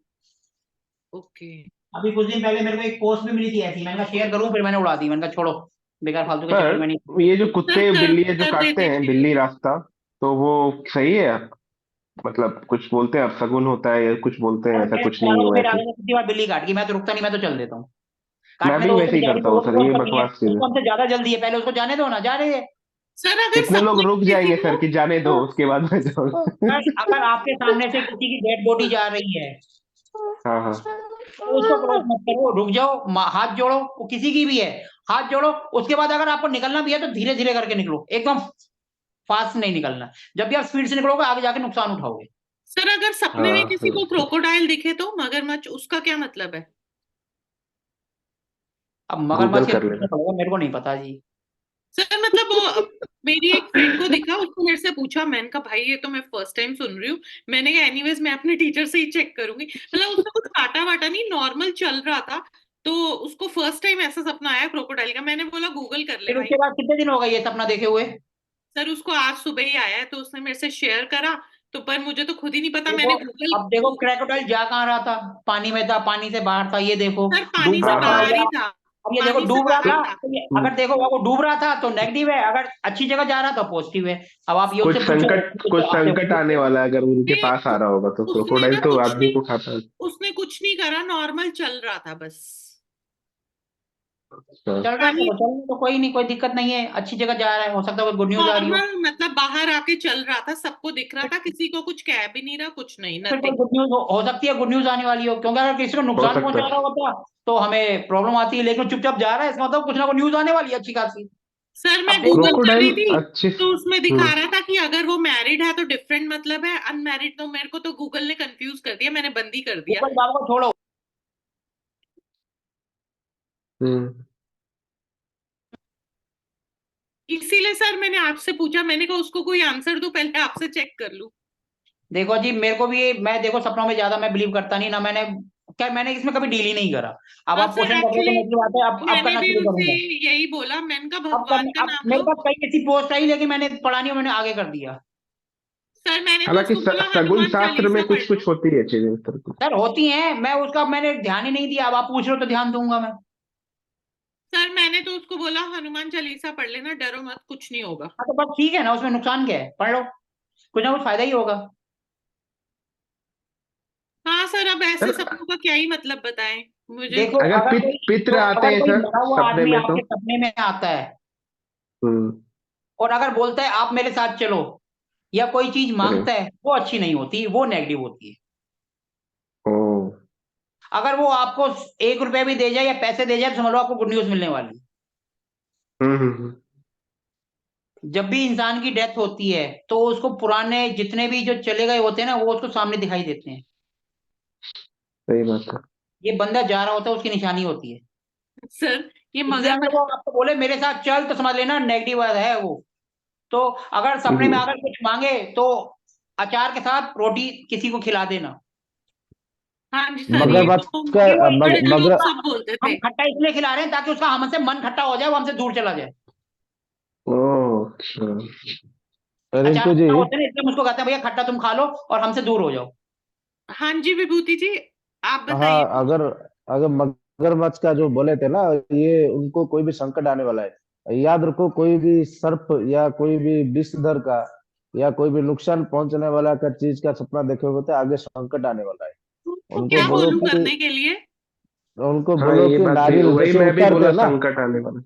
ओके। अभी कुछ दिन पहले मेरे को एक पोस्ट भी मिली थी ऐसी, मैंने कहा शेयर करूं, फिर मैंने उड़ा दी, मैंने कहा छोड़ो, बेकार फालतू के चक्कर में नहीं। सर ये जो सर कुत्ते कर बिल्ली जो कर काटते देते हैं, शेयर। बिल्ली रास्ता, तो वो सही है? मतलब कुछ बोलते हैं अपशगुन होता है, या कुछ बोलते हैं अरे ऐसा मेरे कुछ ख्याल नहीं में तो हो मेरे ऐसे? आगे से कितनी बार बिल्ली काट गई, मैं तो रुकता नहीं, मैं तो चल देता हूँ। मैं काटने भी दो, उसको वैसे ही बेचारी करता को, हूँ वो सर, कौन ये कर रही है, बकवास चीज उसको है। हमसे ज्यादा जल्दी है, पहले उसको जाने दो ना, जा रही है। सर अगर कितने लोग सपने में रुक किसी जाएंगे को, सर कि जाने दो, उसके बाद मैं जाऊँ? बस अगर आपके सामने से किसी की डेड बॉडी जा रही है हाँ हाँ। तो उसको क्रॉस मत करो, रुक जाओ, हाथ जोड़ो, वो किसी की भी है, हाथ जोड़ो। उसके बाद अगर आपको निकलना भी है तो धीरे धीरे करके निकलो, एकदम फास्ट नहीं निकलना। जब भी आप स्पीड से निकलोगे आगे जाके नुकसान उठाओगे। सर अगर सपने में हाँ किसी को क्रोकोडाइल दिखे तो मगरमच्छ, उसका क्या मतलब है? अब गूगल मगरमच्छ के कर पूछना लेना। पड़ेगा, मेरे को नहीं पता जी। सर मतलब वो मेरी एक फ्रेंड को दिखा, उसको मेरे से पूछा, मैंने कहा भाई ये तो मैं फर्स्ट टाइम सुन रही हूँ। मैंने कहा एनीवेज मैं अपने टीचर से ही चेक करूंगी। मतलब उसने कुछ काटा वाटा नहीं, नॉर्मल चल रहा था, तो उसको फर्स्ट टाइम ऐसा सपना आया क्रोकोडाइल का। मैंने बोला गूगल कर ले फिर भाई। उसके बाद कितने दिन हो गए ये सपना देखे हुए? सर उसको आज सुबह ही आया है, तो उसने मेरे से शेयर करा, तो पर मुझे तो खुद ही नहीं पता। देखो, मैंने गूगल, अब देखो क्रोकोडाइल जा कहाँ रहा था? पानी में था, पानी से बाहर था, ये देखो सर पानी डूब से रहा हाँ था हाँ। बाहर या, ही था। अब ये देखो पानी से डूब रहा बाहर था, था। तो अगर देखो वो डूब रहा था तो नेगेटिव है, अगर अच्छी जगह जा रहा था पॉजिटिव है। अब आप ये कुछ उससे पूछो, संकट, कुछ तो आते संकट आने होंगे। वाला है अगर उनके नहीं, पास आ रहा होगा तो। उसने क्रोकोडाइल ना तो कुछ आदमी नहीं, को खाता है। उसने कुछ नहीं करा, नॉर्मल चल रहा था बस। अच्छा। चल रहा है, पानी, चलो चलने तो कोई नहीं, कोई दिक्कत नहीं है, अच्छी जगह जा रहा है, हो सकता है कोई गुड न्यूज आ रही हो। नॉर्मल मतलब बाहर आके चल रहा था, सबको दिख रहा था, किसी को कुछ कह भी नहीं रहा, कुछ नहीं, फिर कोई नथिंग। गुड न्यूज हो सकती है, गुड न्यूज आने वाली हो, क्योंकि अगर किसी को हो नुकसान सकता पहुंचा रहा है। होता तो हमें प्रॉब्लम आती है, लेकिन चुपचाप जा रहा है, इसका मतलब कुछ ना कुछ न्यूज आने वाली है अच्छी खासी। सर मैं अब देखो, गूगल कर क्रोकोडाइल रही थी, अच्छी। तो उसमें दिखा रहा था कि अगर वो मैरिड है तो डिफरेंट मतलब है, अनमैरिड, तो मेरे को तो गूगल ने कंफ्यूज कर दिया, मैंने बंद ही कर दिया। गूगल बाबा को छोड़ो। हम्म। इसीलिए सर मैंने आपसे पूछा, मैंने कहा उसको कोई आंसर दो, पहले आपसे चेक कर लूं। देखो जी, मेरे को भी मैं देखो सपनों में ज्यादा मैं बिलीव करता नहीं ना, मैंने क्या, मैंने इसमें कभी डील ही नहीं करा। अब हाँ आप सर, क्वेश्चन कर रहे हो तो एक्चुअली मेरी बात है, अब मैंने करना भी शुरू उनसे करूंगा। यही बोला, मैंने कहा अब भगवान करने, का अब नाम मेरे लो। पास कई ऐसी पोस्ट आई, लेकिन मैंने पढ़ा नहीं और मैंने आगे कर दिया। सर मैंने तो हालांकि उसको बोला सगुन हनुमान शास्त्र में चालीसा पढ़ कुछ लो। कुछ होती है चीजें इस तरह की। सर होती हैं, मैं उसका मैंने ध्यान ही नहीं दिया, अब आप पूछ रहे हो तो ध्यान दूंगा मैं। सर मैंने तो उसको बोला हनुमान चालीसा पढ़ लेना, डरो मत, कुछ नहीं होगा। हाँ तो बस ठीक है ना, उसमें नुकसान क्या है, पढ़ लो, कुछ ना कुछ फायदा ही होगा। हाँ सर, अब ऐसे सर सपनों का क्या ही मतलब बताएं मुझे। देखो अगर अगर पित, कोई पित्र आते अगर हैं कोई सर मरा हुआ सपने आदमी में तो आपके सपने में आता है हम्म और अगर बोलता है आप मेरे साथ चलो या कोई चीज अरे मांगता है, वो अच्छी नहीं होती, वो नेगेटिव होती है। ओ अगर वो आपको 1 रुपया भी दे जाए या पैसे दे जाए तो समझ लो आपको गुड न्यूज मिलने वाली है। हम्म। जब भी इंसान की डेथ होती है तो उसको पुराने जितने भी जो चले गए होते हैं ना, वो उसको सामने दिखाई देते हैं। सही बात है। ये बंदा जा रहा होता है, उसकी निशानी होती है। सर ये इसलिए मगर अगर वो आपको बोले मेरे साथ चल, तो समझ लेना नेगेटिव है वो। तो अगर सपने में हम्म, अगर कुछ मांगे तो अचार के साथ रोटी किसी को खिला देना। हाँ जी सर, ये मगरमच्छ तो का क्योंकि वो मग, बड़े इसलिए मगर लोग सब बोलते हम थे। खट्टा इसलिए खिला रहे हैं ताकि उसका हमसे मन खट्टा हो जाए, वो हमसे दूर चला जाए। ओ अच्छा। अचार रिंकू जी, खट्टा होता है ना, इसलिए हम उसको कहते हैं भैया खट्टा तुम खा लो और हमसे दूर हो जाओ। हाँ जी विभूति जी, आप बताइए हाँ, कुछ। अगर अगर मगरमच्छ का जो बोले थे ना, ये उनको कोई भी संकट आने वाला है, याद रखो, कोई भी सर्प या कोई भी विषधर का या कोई भी नुकसान पहुंचने वाला का चीज का सपना देखे हुए तो आगे संकट आने वाला है। तो उनको क्या बोलो बोलूं कि करने के लिए? हाँ ये बात भी, नारियल वही जैसे मैं भी उतारते बोला हैं ना, संकट आने वाला।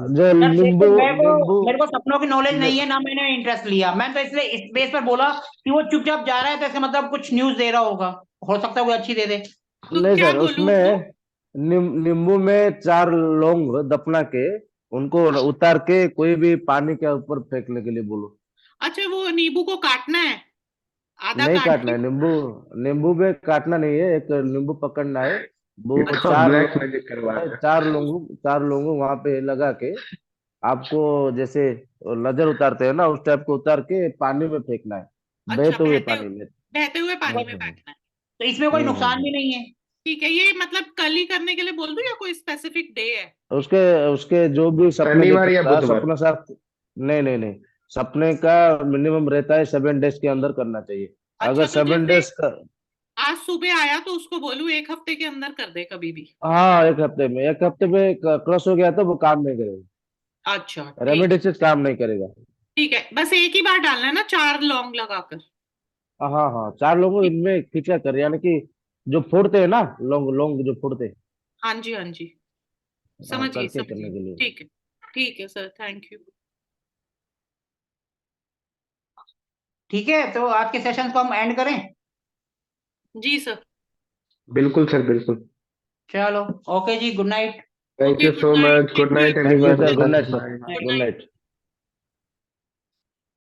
जो सर देखो, नींबू नींबू मेरे को सपनों की नॉलेज नहीं है ना, मैंने इंटरेस्ट लिया। मैं तो इसलिए इस बेस पर बोला कि वो चुपचाप जा रहा है, तो इसका मतलब कुछ न्यूज दे रहा होगा, हो सकता है कोई अच्छी दे दे। तो नहीं क्या सर, बोलूं उसको? उसमें नींबू में 4 लौंग दफना के उनको उतार के कोई भी पानी के ऊपर फेंकने के लिए बोलो। अच्छा, वो नींबू को काटना है, आधा नहीं काट काटना के? है नींबू, नींबू में काटना नहीं है, एक नींबू पकड़ना है, वो इसको अच्छा। 4 ब्लैक लौंग मैजिक करवा है, रहा है। 4 लोंग वहां पे लगा के आपको, जैसे नजर उतारते हैं ना, उस टाइप को उतार के पानी में फेंकना है, अच्छा, बहते हुए पानी में। बहते हुए पानी में हम्म फेंकना है। तो इसमें कोई नुकसान हम्म। भी नहीं है। ठीक है, ये मतलब कल ही करने के लिए बोल दूं या कोई स्पेसिफिक डे है? उसके उसके जो भी सपने शनिवार या देखता है, बुधवार। सपना साफ। नहीं नहीं नहीं, सपने का मिनिमम रहता है 7 डेज के अंदर करना चाहिए। अगर अच्छा, तो 7 डेज का, आज सुबह आया तो उसको बोलूं 1 हफ्ते के अंदर कर दे कभी भी? हाँ, एक हफ्ते में क्रॉस हो गया तो वो काम नहीं करेगा, अच्छा ठीक रेमेडी है। से काम नहीं करेगा। ठीक है, बस एक ही बार डालना है ना 4 लौंग लगाकर? हाँ हाँ, 4 लोगों इनमें खींचा कर, यानी कि जो फोड़ते हैं ना, लोंग लोंग जो फोड़ते हैं, हाँ जी हाँ जी, समझिए करके समझिए। करने के लिए। ठीक है, ठीक है सर, थैंक यू। ठीक है, तो आज के सेशन को हम एंड करें। जी सर। बिल्कुल सर बिल्कुल। चलो, ओके जी, good night. Thank okay, you good so night, much, thank good you night thank you everyone. Sir, good night sir, bye. Good good night. Night.